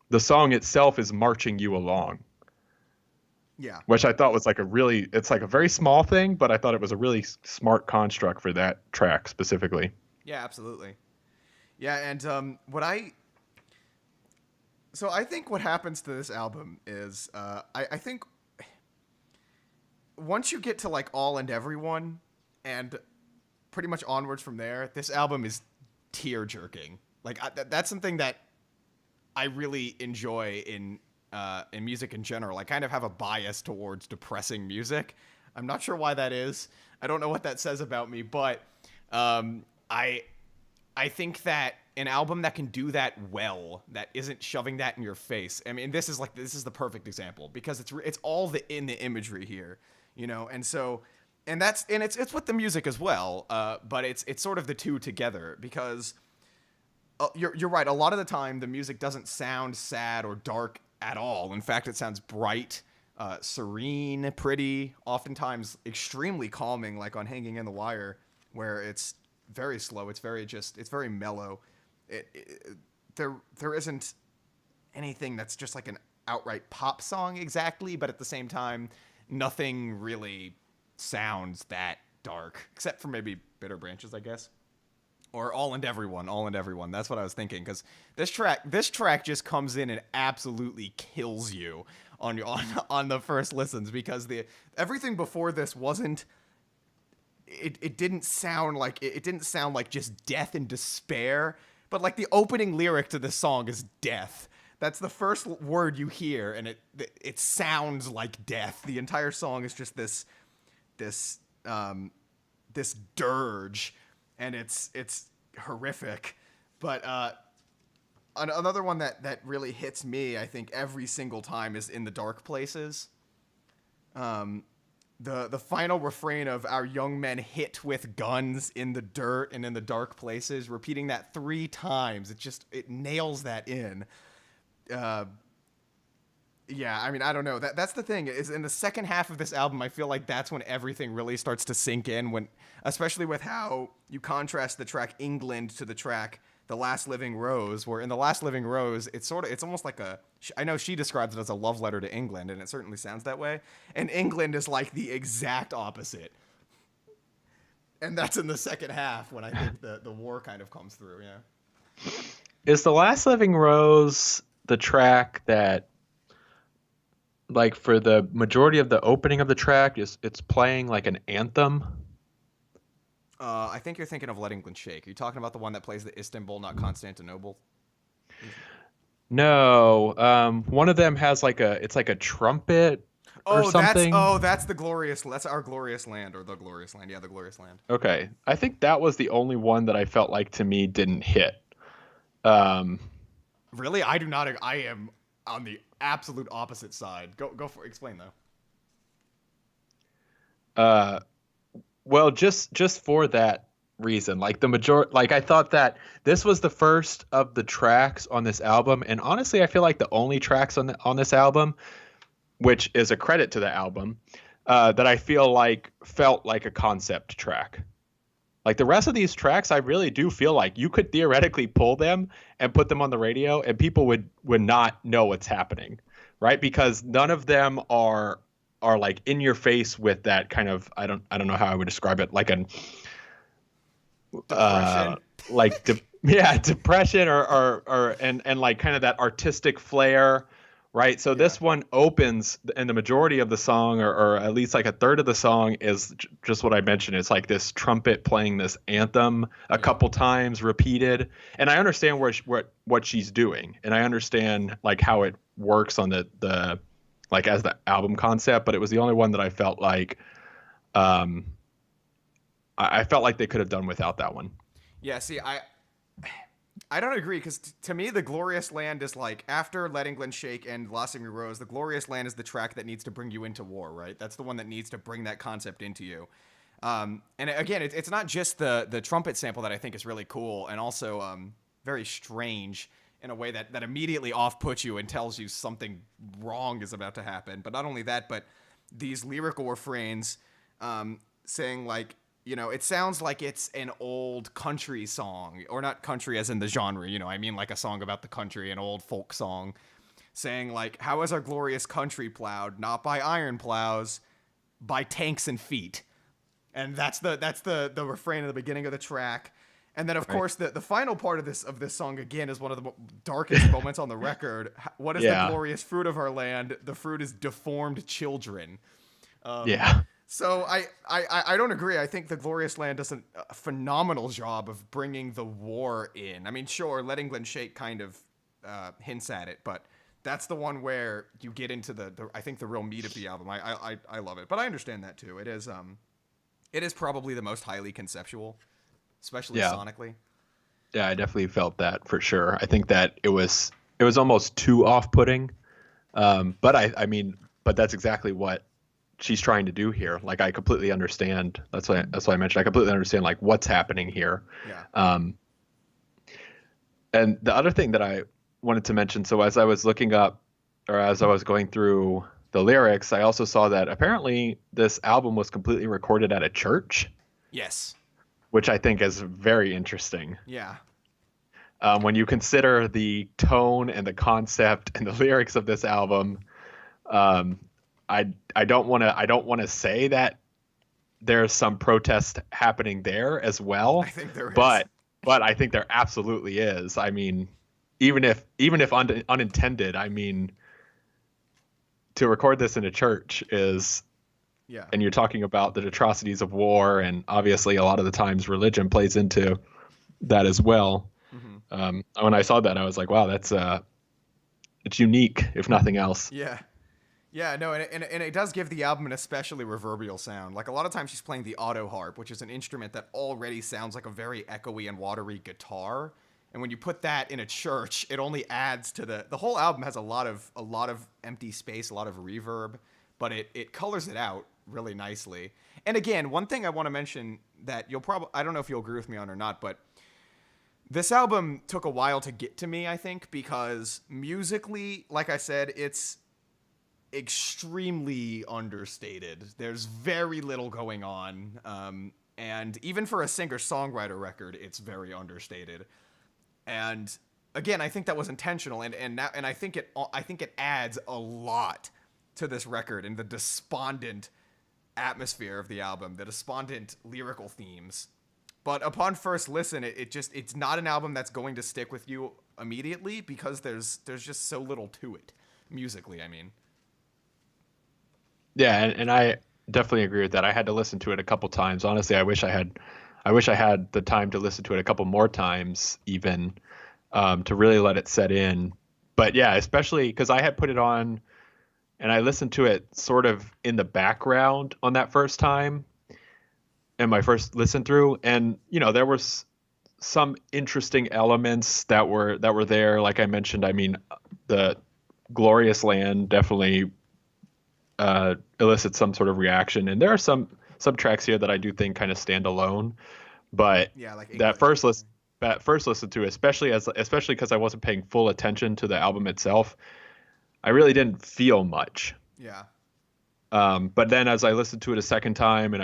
The song itself is marching you along. Yeah. Which I thought was like it's like a very small thing, but I thought it was a really smart construct for that track specifically. Yeah, absolutely. Yeah, and so I think what happens to this album is I think once you get to like All and Everyone and pretty much onwards from there, this album is tear jerking. Like that's something that I really enjoy in music in general. I kind of have a bias towards depressing music. I'm not sure why that is. I don't know what that says about me, but I think that an album that can do that well, that isn't shoving that in your face. I mean, this is the perfect example because it's all in the imagery here, you know, and so. And it's with the music as well, but it's sort of the two together because you're right. A lot of the time, the music doesn't sound sad or dark at all. In fact, it sounds bright, serene, pretty, oftentimes extremely calming, like on Hanging in the Wire, where it's very slow. It's very mellow. There isn't anything that's just like an outright pop song exactly, but at the same time, nothing really sounds that dark, except for maybe Bitter Branches, I guess. Or All and Everyone. That's what I was thinking, because this track just comes in and absolutely kills you on the first listens, because everything before this wasn't. It didn't sound like just death and despair, but like the opening lyric to this song is death. That's the first word you hear, and it sounds like death. The entire song is just this dirge, and it's horrific. But another one that really hits me, I think, every single time is In the Dark Places. The final refrain of "Our young men hit with guns in the dirt and in the dark places," repeating that 3 times, it nails that in. Yeah, I mean, I don't know. That's the thing, is in the second half of this album, I feel like that's when everything really starts to sink in, especially with how you contrast the track England to the track The Last Living Rose, where in The Last Living Rose, it's almost like I know she describes it as a love letter to England, and it certainly sounds that way. And England is like the exact opposite. And that's in the second half when I think the war kind of comes through, yeah. Is The Last Living Rose the track that, like, for the majority of the opening of the track, it's playing like an anthem? I think you're thinking of Let England Shake. Are you talking about the one that plays the Istanbul, not Constantinople? No. One of them has it's like a trumpet or something. That's that's Our Glorious Land, or The Glorious Land. Yeah, The Glorious Land. Okay. I think that was the only one that I felt like, to me, didn't hit. Really? I do not. I am on the absolute opposite side. Go for explain though. Well, just for that reason, like I thought that this was the first of the tracks on this album, and honestly, I feel like the only tracks on this album, which is a credit to the album, that I feel like felt like a concept track. Like the rest of these tracks, I really do feel like you could theoretically pull them and put them on the radio, and people would not know what's happening, right? Because none of them are like in your face with that kind of, I don't know how I would describe it, like depression and like kind of that artistic flair, right? So this one opens, and the majority of the song, or at least like a third of the song, is just what I mentioned. It's like this trumpet playing this anthem a couple times repeated, and I understand what she's doing, and I understand like how it works on the like as the album concept, but it was the only one that I felt like I felt like they could have done without that one. Yeah, see, I don't agree, because to me, The Glorious Land is like, after Let England Shake and Last Living Rose, The Glorious Land is the track that needs to bring you into war, right? That's the one that needs to bring that concept into you. And again, it's not just the trumpet sample that I think is really cool, and also very strange in a way that immediately off-puts you and tells you something wrong is about to happen. But not only that, but these lyrical refrains saying, like, you know, it sounds like it's an old country song, or not country as in the genre, you know, I mean like a song about the country, an old folk song, saying like, how is our glorious country plowed? Not by iron plows, by tanks and feet. And that's the refrain at the beginning of the track. And then, of course, the final part of this song, again, is one of the darkest moments on the record. What is the glorious fruit of our land? The fruit is deformed children. So I don't agree. I think The Glorious Land does a phenomenal job of bringing the war in. I mean, sure, Let England Shake kind of hints at it, but that's the one where you get into I think the real meat of the album. I love it, but I understand that too. It is probably the most highly conceptual, especially sonically. Yeah, I definitely felt that for sure. I think that it was almost too off-putting, but I mean, that's exactly what she's trying to do here. Like, I completely understand. That's why I mentioned I completely understand like what's happening here. Yeah. And the other thing that I wanted to mention, so as I was looking up, or as I was going through the lyrics, I also saw that apparently this album was completely recorded at a church. Yes. Which I think is very interesting. Yeah. When you consider the tone and the concept and the lyrics of this album, I don't want to say that there's some protest happening there as well. I think there is. But but I think there absolutely is. I mean, even if unintended, I mean, to record this in a church is, Yeah. and you're talking about the atrocities of war, and obviously a lot of the times religion plays into that as well. When I saw that, I was like, wow, that's it's unique, if nothing else. Yeah. Yeah, no, and it does give the album an especially reverberal sound. Like, a lot of times she's playing the auto harp, which is an instrument that already sounds like a very echoey and watery guitar. And when you put that in a church, it only adds to the whole album has a lot of empty space, a lot of reverb, but it colors it out really nicely. And again, one thing I want to mention that you'll probably, I don't know if you'll agree with me on or not, but this album took a while to get to me, I think, because musically, like I said, it's extremely understated. There's very little going on, and even for a singer-songwriter record, it's very understated. And again, I think that was intentional, and I think it adds a lot to this record and the despondent atmosphere of the album, the despondent lyrical themes. But upon first listen, it's not an album that's going to stick with you immediately because there's just so little to it musically. I mean. Yeah, and I definitely agree with that. I had to listen to it a couple times. Honestly, I wish I had the time to listen to it a couple more times even, to really let it set in. But yeah, especially because I had put it on and I listened to it sort of in the background on that first time and my first listen through, and there was some interesting elements that were there. Like I mentioned, I mean, the Glorious Land definitely elicits some sort of reaction, and there are some tracks here that I do think kind of stand alone. But yeah, like that first listen to, especially because I wasn't paying full attention to the album itself, I really didn't feel much. Yeah. But then as I listened to it a second time,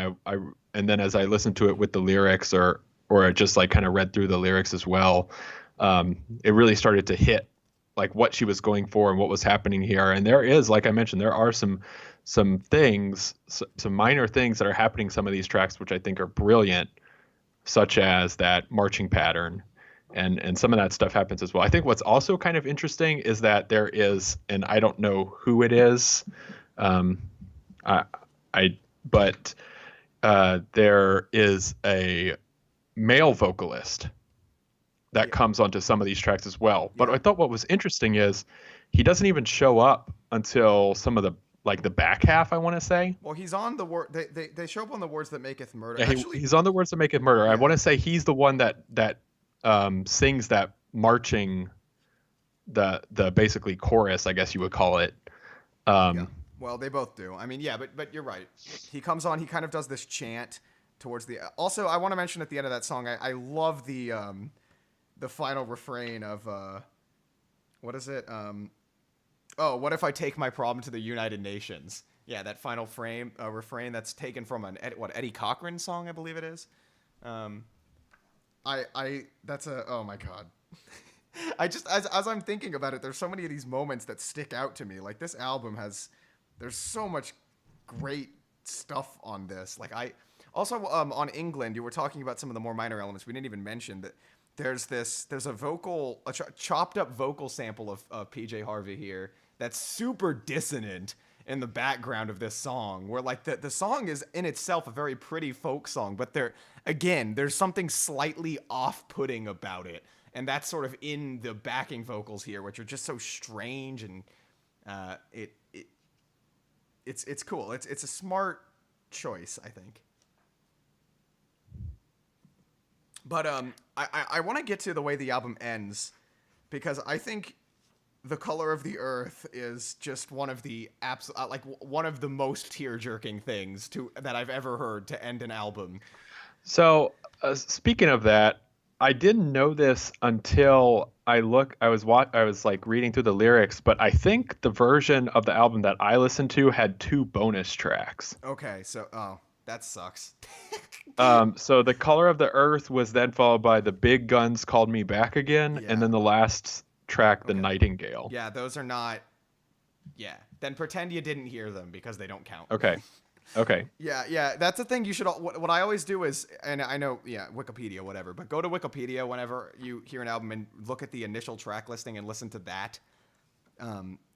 and then as I listened to it with the lyrics, or just like kind of read through the lyrics as well, it really started to hit like what she was going for and what was happening here. And there is, like I mentioned, there are some things, some minor things that are happening in some of these tracks, which I think are brilliant, such as that marching pattern. And some of that stuff happens as well. I think what's also kind of interesting is that there is, and I don't know who it is, but there is a male vocalist that comes onto some of these tracks as well. But I thought what was interesting is he doesn't even show up until some of the back half, I want to say. Well, he's on the word. They show up on the Words That Maketh Murder. Yeah, he's on the Words That Maketh Murder. Yeah. I want to say he's the one that sings that marching, the basically chorus, I guess you would call it. Yeah. Well, they both do. I mean, yeah, but you're right. He comes on. He kind of does this chant towards the. Also, I want to mention at the end of that song, I love the final refrain of what is it? Oh, what if I take my problem to the United Nations? Yeah, that final refrain that's taken from an Eddie Cochran song, I believe it is. That's a, oh my God. I just, as I'm thinking about it, there's so many of these moments that stick out to me. Like, this album there's so much great stuff on this. Like, also on England, you were talking about some of the more minor elements. We didn't even mention that there's a chopped up vocal sample of PJ Harvey here that's super dissonant in the background of this song, where like the song is in itself a very pretty folk song, but there's something slightly off-putting about it, and that's sort of in the backing vocals here, which are just so strange, and it's cool. It's a smart choice, I think. But I want to get to the way the album ends, because I think The Color of the Earth is just one of the one of the most tear-jerking things that I've ever heard to end an album. So speaking of that, I didn't know this until I was like reading through the lyrics, but I think the version of the album that I listened to had 2 bonus tracks. Okay, so that sucks. So The Color of the Earth was then followed by The Big Guns Called Me Back Again, and then the last track, The Nightingale. Yeah, those are not. Yeah, then pretend you didn't hear them because they don't count. Okay. Okay. Yeah. That's the thing. You should. What I always do is, and I know, yeah, Wikipedia, whatever. But go to Wikipedia whenever you hear an album and look at the initial track listing and listen to that.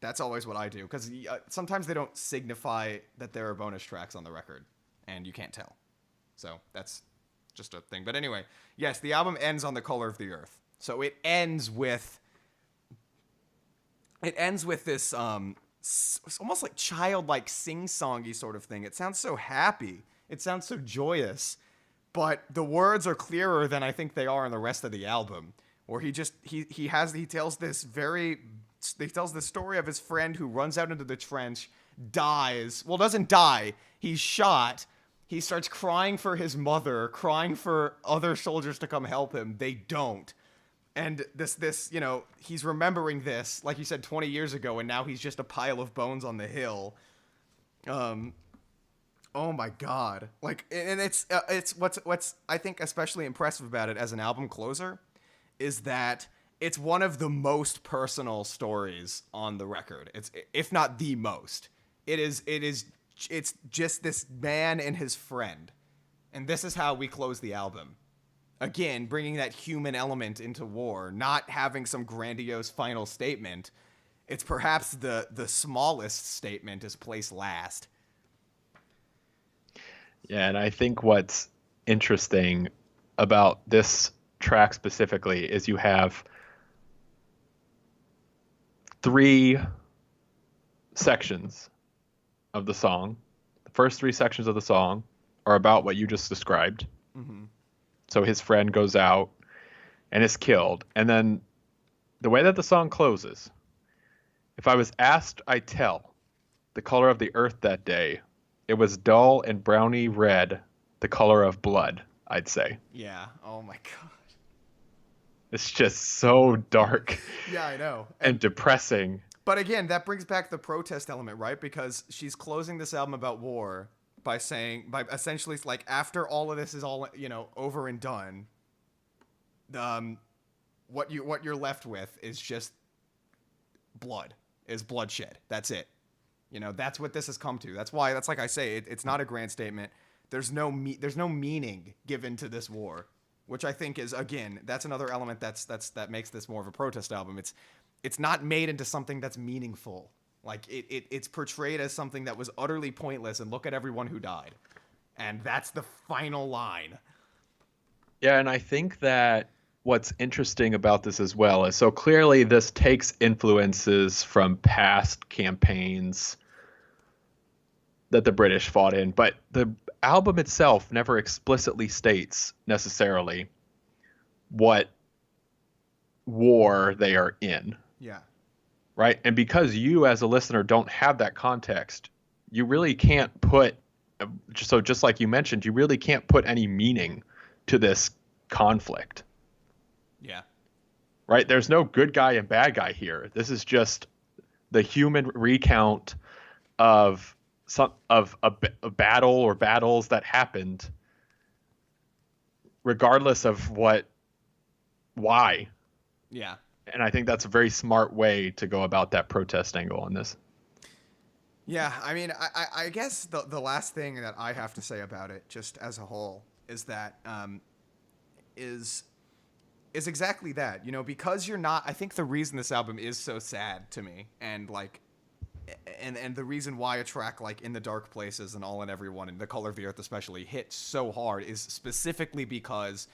That's always what I do, because sometimes they don't signify that there are bonus tracks on the record, and you can't tell. So that's just a thing. But anyway, yes, the album ends on The Color of the Earth. So it ends with this it's almost like childlike sing-songy sort of thing. It sounds so happy. It sounds so joyous. But the words are clearer than I think they are in the rest of the album, where he tells this story of his friend who runs out into the trench, dies. Well, doesn't die. He's shot. He starts crying for his mother, crying for other soldiers to come help him. They don't. And this, he's remembering this, like you said, 20 years ago, and now he's just a pile of bones on the hill. Oh my God. Like, and it's what's I think especially impressive about it as an album closer is that it's one of the most personal stories on the record. It's, if not the most. It's just this man and his friend. And this is how we close the album. Again, bringing that human element into war, not having some grandiose final statement. It's perhaps the smallest statement is placed last. Yeah, and I think what's interesting about this track specifically is you have 3 sections of the song. The first 3 sections of the song are about what you just described. Mm-hmm. So his friend goes out and is killed. And then the way that the song closes, if I was asked, I tell, the color of the earth that day, it was dull and browny red, the color of blood, I'd say. Yeah. Oh my God. It's just so dark. Yeah, I know. And depressing. But again, that brings back the protest element, right? Because she's closing this album about war by essentially, like, after all of this is all, over and done, what you're left with is just bloodshed. That's it. That's what this has come to. That's like I say, it's not a grand statement. There's no meaning given to this war, which I think is, again, that's another element that makes this more of a protest album. It's not made into something that's meaningful. Like it's portrayed as something that was utterly pointless, and look at everyone who died. And that's the final line. Yeah, and I think that what's interesting about this as well is, so clearly this takes influences from past campaigns that the British fought in, but the album itself never explicitly states necessarily what war they are in. Yeah. Right? And because you as a listener don't have that context, you really can't put, so just like you mentioned, you really can't put any meaning to this conflict. Yeah. Right? There's no good guy and bad guy here. This is just the human recount of a battle or battles that happened, regardless of why. Yeah. And I think that's a very smart way to go about that protest angle on this. Yeah, I mean, I guess the last thing that I have to say about it, just as a whole, is that is exactly that. Because you're not. I think the reason this album is so sad to me, and like, and the reason why a track like In the Dark Places and All and Everyone and The Color of the Earth especially hit so hard is specifically because,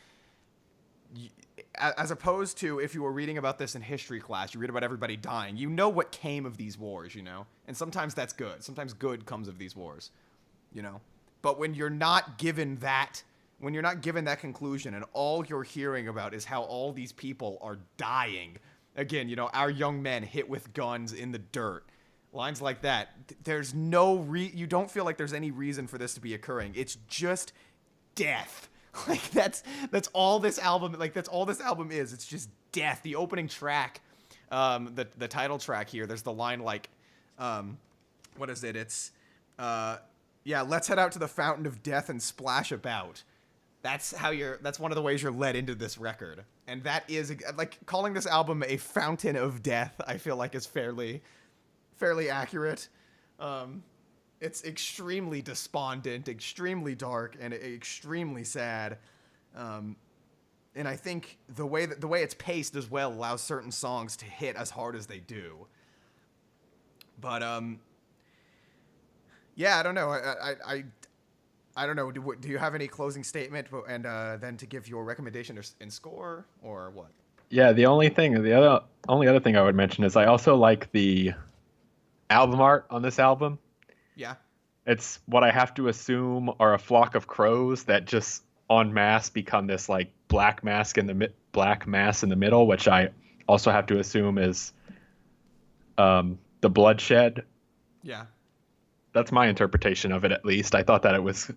as opposed to if you were reading about this in history class, you read about everybody dying, what came of these wars, and sometimes that's good. Sometimes good comes of these wars, but when you're not given that conclusion and all you're hearing about is how all these people are dying, again, our young men hit with guns in the dirt, lines like that, there's you don't feel like there's any reason for this to be occurring. It's just death. Like that's all this album. Like that's all this album is. It's just death. The opening track, the title track here. There's the line like, what is it? It's, let's head out to the fountain of death and splash about. That's one of the ways you're led into this record, and that is like calling this album a fountain of death. I feel like is fairly accurate. It's extremely despondent, extremely dark, and extremely sad. And I think the way it's paced as well allows certain songs to hit as hard as they do. But yeah, I don't know. I don't know. Do you have any closing statement and then to give your recommendation and score or what? Yeah, the only other thing I would mention is I also like the album art on this album. Yeah. It's what I have to assume are a flock of crows that just en masse become this like black mass in the middle, which I also have to assume is the bloodshed. Yeah. That's my interpretation of it, at least. I thought that it was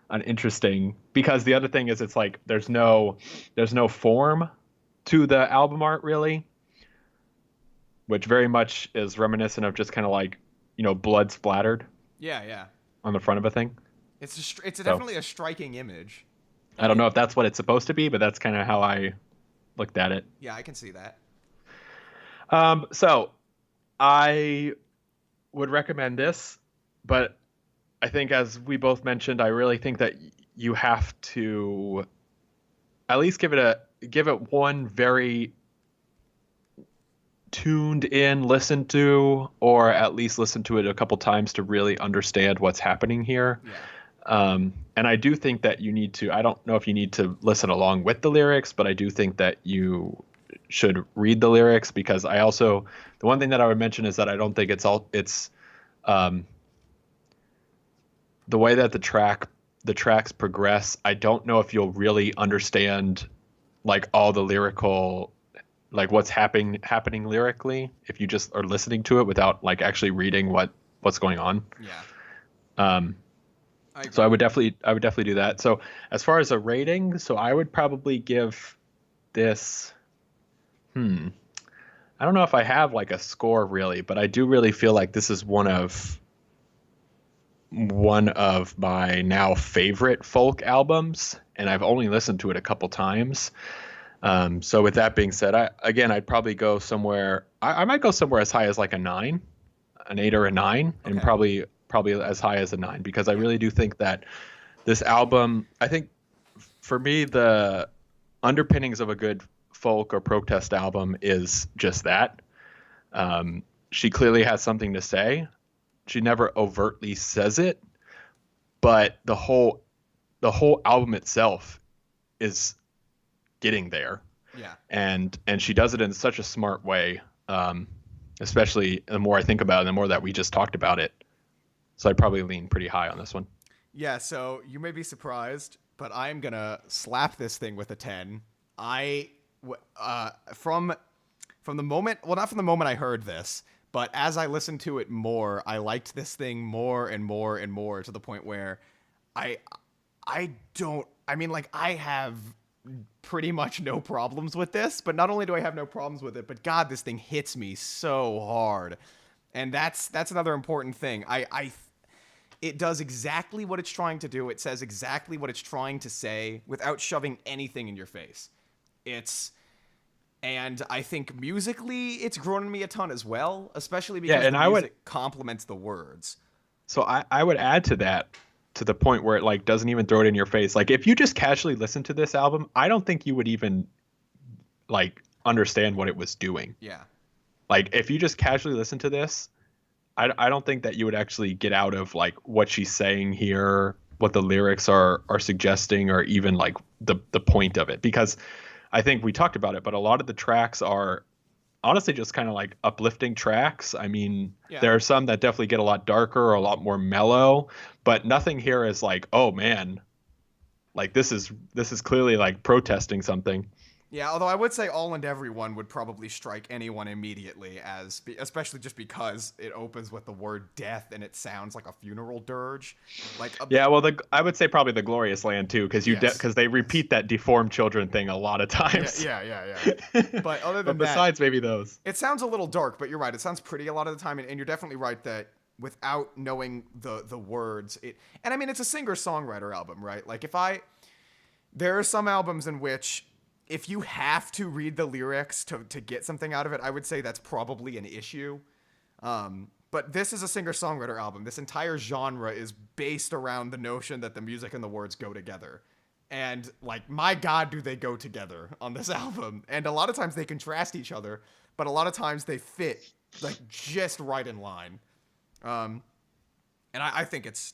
an interesting, because the other thing is it's like there's no form to the album art really, which very much is reminiscent of just kind of like, blood splattered. Yeah, yeah. On the front of a thing. Definitely a striking image. I don't know if that's what it's supposed to be, but that's kind of how I looked at it. Yeah, I can see that. So I would recommend this, but I think, as we both mentioned, I really think that you have to at least give it one very tuned in listen to, or at least listen to it a couple times to really understand what's happening here. Yeah. And I do think that you need to, I don't know if you need to listen along with the lyrics, but I do think that you should read the lyrics, because the one thing that I would mention is that I don't think it's the way that the tracks progress. I don't know if you'll really understand like all the lyrical, like what's happening lyrically, if you just are listening to it without like actually reading what's going on. Yeah. So I would definitely do that. So as far as a rating, so I would probably give this, I don't know if I have like a score really, but I do really feel like this is one of my now favorite folk albums, and I've only listened to it a couple times. So with that being said, I'd probably go somewhere. I might go somewhere as high as like an 8 or a 9, okay. And probably as high as a 9, because I really do think that this album, I think for me, the underpinnings of a good folk or protest album is just that. She clearly has something to say. She never overtly says it, but the whole album itself is getting there. Yeah. And she does it in such a smart way. Especially the more I think about it, the more that we just talked about it. So I'd probably lean pretty high on this one. Yeah, so you may be surprised, but I'm going to slap this thing with a 10. From the moment, well, not from the moment I heard this, but as I listened to it more, I liked this thing more and more and more, to the point where I have pretty much no problems with this, but not only do I have no problems with it, but God, this thing hits me so hard. And that's another important thing. It does exactly what it's trying to do. It says exactly what it's trying to say without shoving anything in your face. And I think musically, it's grown on me a ton as well, especially because the music complements the words. So I would add to that, to the point where it like doesn't even throw it in your face. Like if you just casually listen to this album, I don't think you would even like understand what it was doing. Yeah. Like if you just casually listen to this, I don't think that you would actually get out of like what she's saying here, what the lyrics are suggesting, or even like the point of it. Because I think we talked about it, but a lot of the tracks are honestly just kind of like uplifting tracks. I mean, There are some that definitely get a lot darker or a lot more mellow, but nothing here is like, oh man, like this is clearly like protesting something. Yeah, although I would say All and Everyone would probably strike anyone immediately, especially just because it opens with the word death and it sounds like a funeral dirge. I would say probably The Glorious Land too, because they repeat that deformed children thing a lot of times. Yeah. But other than besides maybe those, it sounds a little dark. But you're right, it sounds pretty a lot of the time, and you're definitely right that without knowing the words, and I mean it's a singer-songwriter album, right? Like there are some albums in which, if you have to read the lyrics to get something out of it, I would say that's probably an issue. But this is a singer-songwriter album. This entire genre is based around the notion that the music and the words go together. And, like, my God, do they go together on this album. And a lot of times they contrast each other, but a lot of times they fit, like, just right in line. And I think it's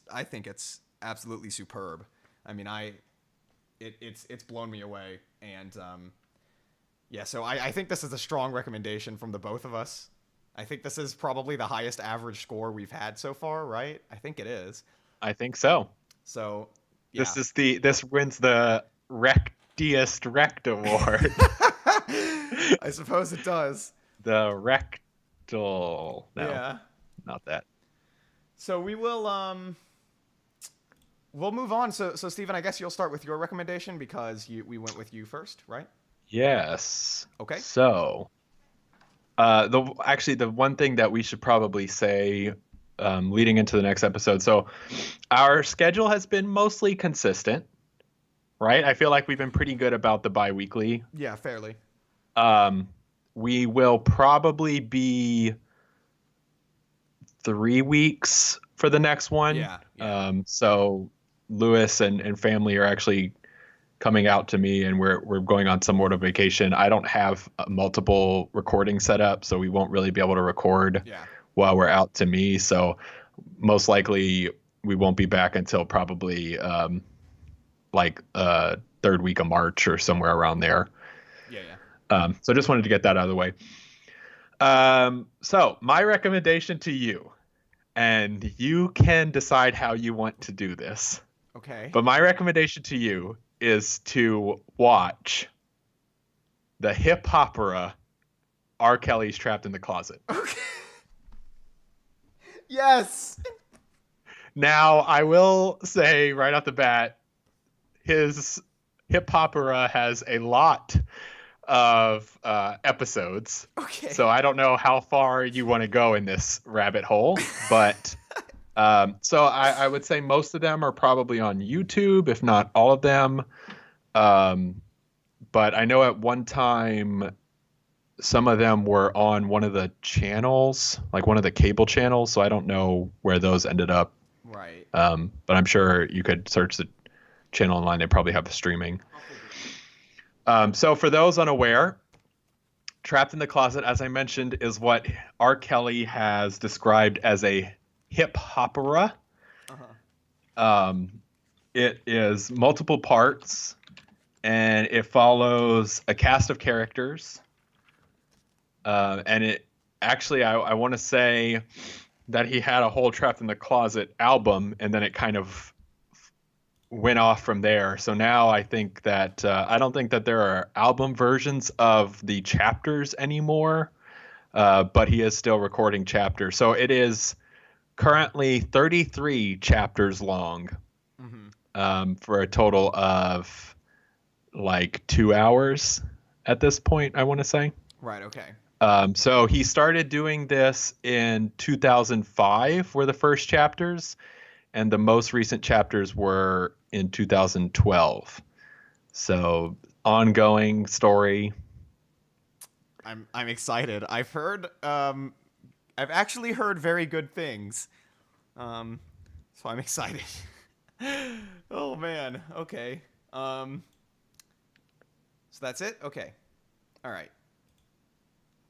absolutely superb. I mean, it's blown me away. And, yeah, so I think this is a strong recommendation from the both of us. I think this is probably the highest average score we've had so far, right? I think it is. I think so. So, yeah. This wins the Recc'diest Recc'd award. I suppose it does. The rectal. No, yeah. Not that. So we will we'll move on. So Steven, I guess you'll start with your recommendation because we went with you first, right? Yes. Okay. So, the one thing that we should probably say, leading into the next episode. So, our schedule has been mostly consistent, right? I feel like we've been pretty good about the bi-weekly. Yeah, fairly. We will probably be 3 weeks for the next one. Yeah. So Lewis and family are actually coming out to me, and we're going on some sort of vacation. I don't have multiple recording set up, so we won't really be able to record while we're out to me. So most likely we won't be back until probably third week of March or somewhere around there. So I just wanted to get that out of the way. So my recommendation to you, and you can decide how you want to do this. Okay. But my recommendation to you is to watch the hip opera R. Kelly's Trapped in the Closet. Okay. Yes. Now, I will say right off the bat, his hip opera has a lot of episodes. Okay. So I don't know how far you want to go in this rabbit hole, but so I would say most of them are probably on YouTube, if not all of them. But I know at one time some of them were on one of the channels, like one of the cable channels. So I don't know where those ended up. Right. But I'm sure you could search the channel online. They probably have the streaming. So for those unaware, Trapped in the Closet, as I mentioned, is what R. Kelly has described as a hip opera. It is multiple parts, and it follows a cast of characters. And it actually, I want to say that he had a whole Trapped in the Closet album, and then it kind of went off from there. So now I think that I don't think that there are album versions of the chapters anymore, but he is still recording chapters. So it is currently 33 chapters long, for a total of like 2 hours at this point, I want to say. Right. Okay. So he started doing this in 2005 were the first chapters, and the most recent chapters were in 2012. So ongoing story. I'm excited. I've actually heard very good things. So I'm excited. Oh man. Okay. So that's it? Okay. All right.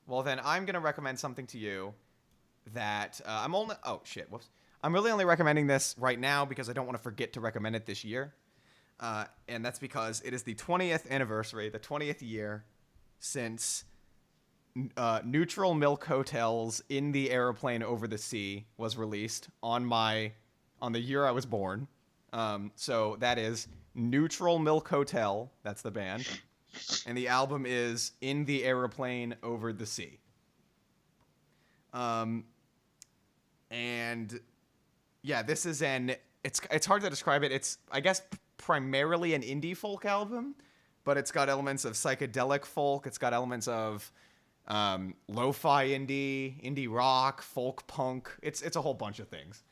Well, then I'm going to recommend something to you that I'm really only recommending this right now because I don't want to forget to recommend it this year. And that's because it is the 20th anniversary, the 20th year since Neutral Milk Hotel's In the Aeroplane Over the Sea was released on the year I was born. So that is Neutral Milk Hotel. That's the band. And the album is In the Aeroplane Over the Sea. And yeah, this is it's hard to describe it. It's, I guess, primarily an indie folk album, but it's got elements of psychedelic folk. It's got elements of lo-fi indie rock, folk punk. It's a whole bunch of things.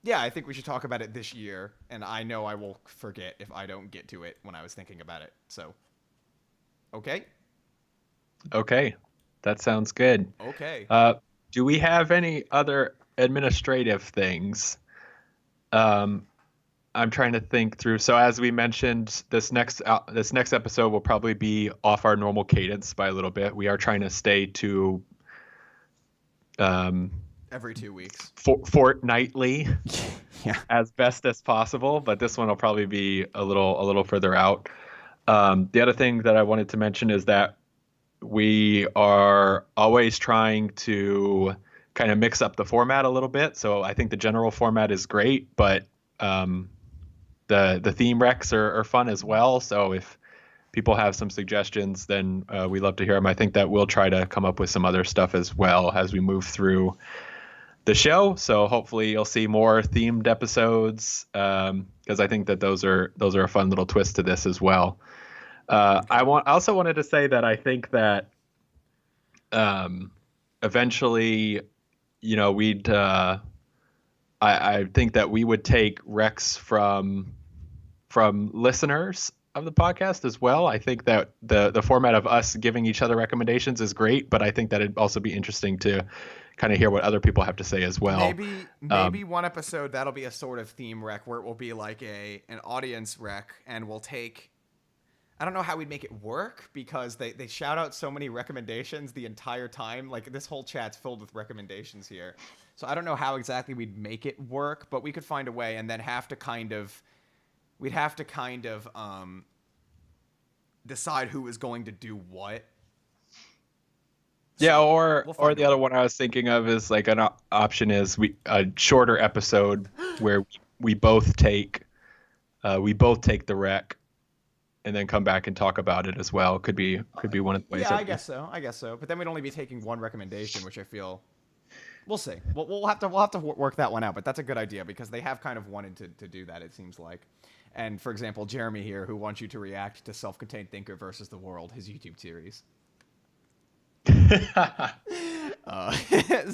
Yeah, I think we should talk about it this year, and I know I will forget if I don't get to it when I was thinking about it. So, okay? Okay. That sounds good. Okay. Do we have any other administrative things? Um, I'm trying to think through. So as we mentioned, this next episode will probably be off our normal cadence by a little bit. We are trying to stay to Every 2 weeks. fortnightly Yeah. as best as possible, but this one will probably be a little further out. The other thing that I wanted to mention is that we are always trying to kind of mix up the format a little bit. So I think the general format is great, but the theme recs are fun as well. So if people have some suggestions, then we love to hear them. I think that we'll try to come up with some other stuff as well as we move through the show. So hopefully you'll see more themed episodes, because I think that those are a fun little twist to this as well. I also wanted to say that I think that eventually, we'd I think that we would take recs from listeners of the podcast as well. I think that the format of us giving each other recommendations is great, but I think that it'd also be interesting to kind of hear what other people have to say as well. Maybe one episode that'll be a sort of theme rec where it will be like an audience rec, and we'll take. I don't know how we'd make it work because they shout out so many recommendations the entire time. Like this whole chat's filled with recommendations here. So I don't know how exactly we'd make it work, but we could find a way, and then we'd have to kind of decide who is going to do what. Yeah, or the other one I was thinking of is like an option is a shorter episode where we both take the rec and then come back and talk about it as well. Could be one of the ways. Yeah, I guess so. But then we'd only be taking one recommendation, which I feel we'll see. We'll have to work that one out. But that's a good idea because they have kind of wanted to do that. It seems like. And for example, Jeremy here, who wants you to react to Self-Contained Thinker versus the World, his YouTube series.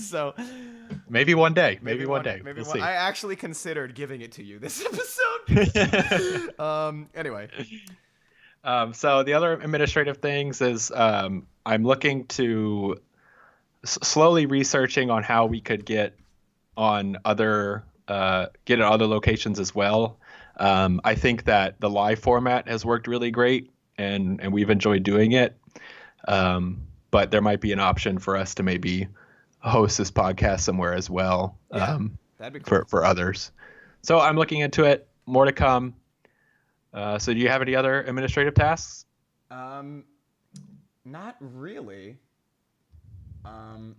So maybe one day. Maybe one day. We'll see. I actually considered giving it to you this episode. Anyway. So the other administrative things is I'm looking to slowly researching on how we could get on other locations as well. I think that the live format has worked really great and we've enjoyed doing it. But there might be an option for us to maybe host this podcast somewhere as well. Yeah, that'd be cool. for others. So I'm looking into it. More to come. So do you have any other administrative tasks? Not really. I'm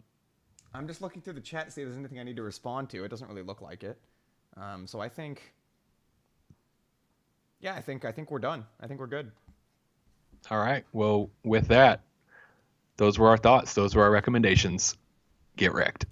just looking through the chat to see if there's anything I need to respond to. It doesn't really look like it. So I think we're done. I think we're good. All right. Well, with that, those were our thoughts. Those were our recommendations. Get Recc'd.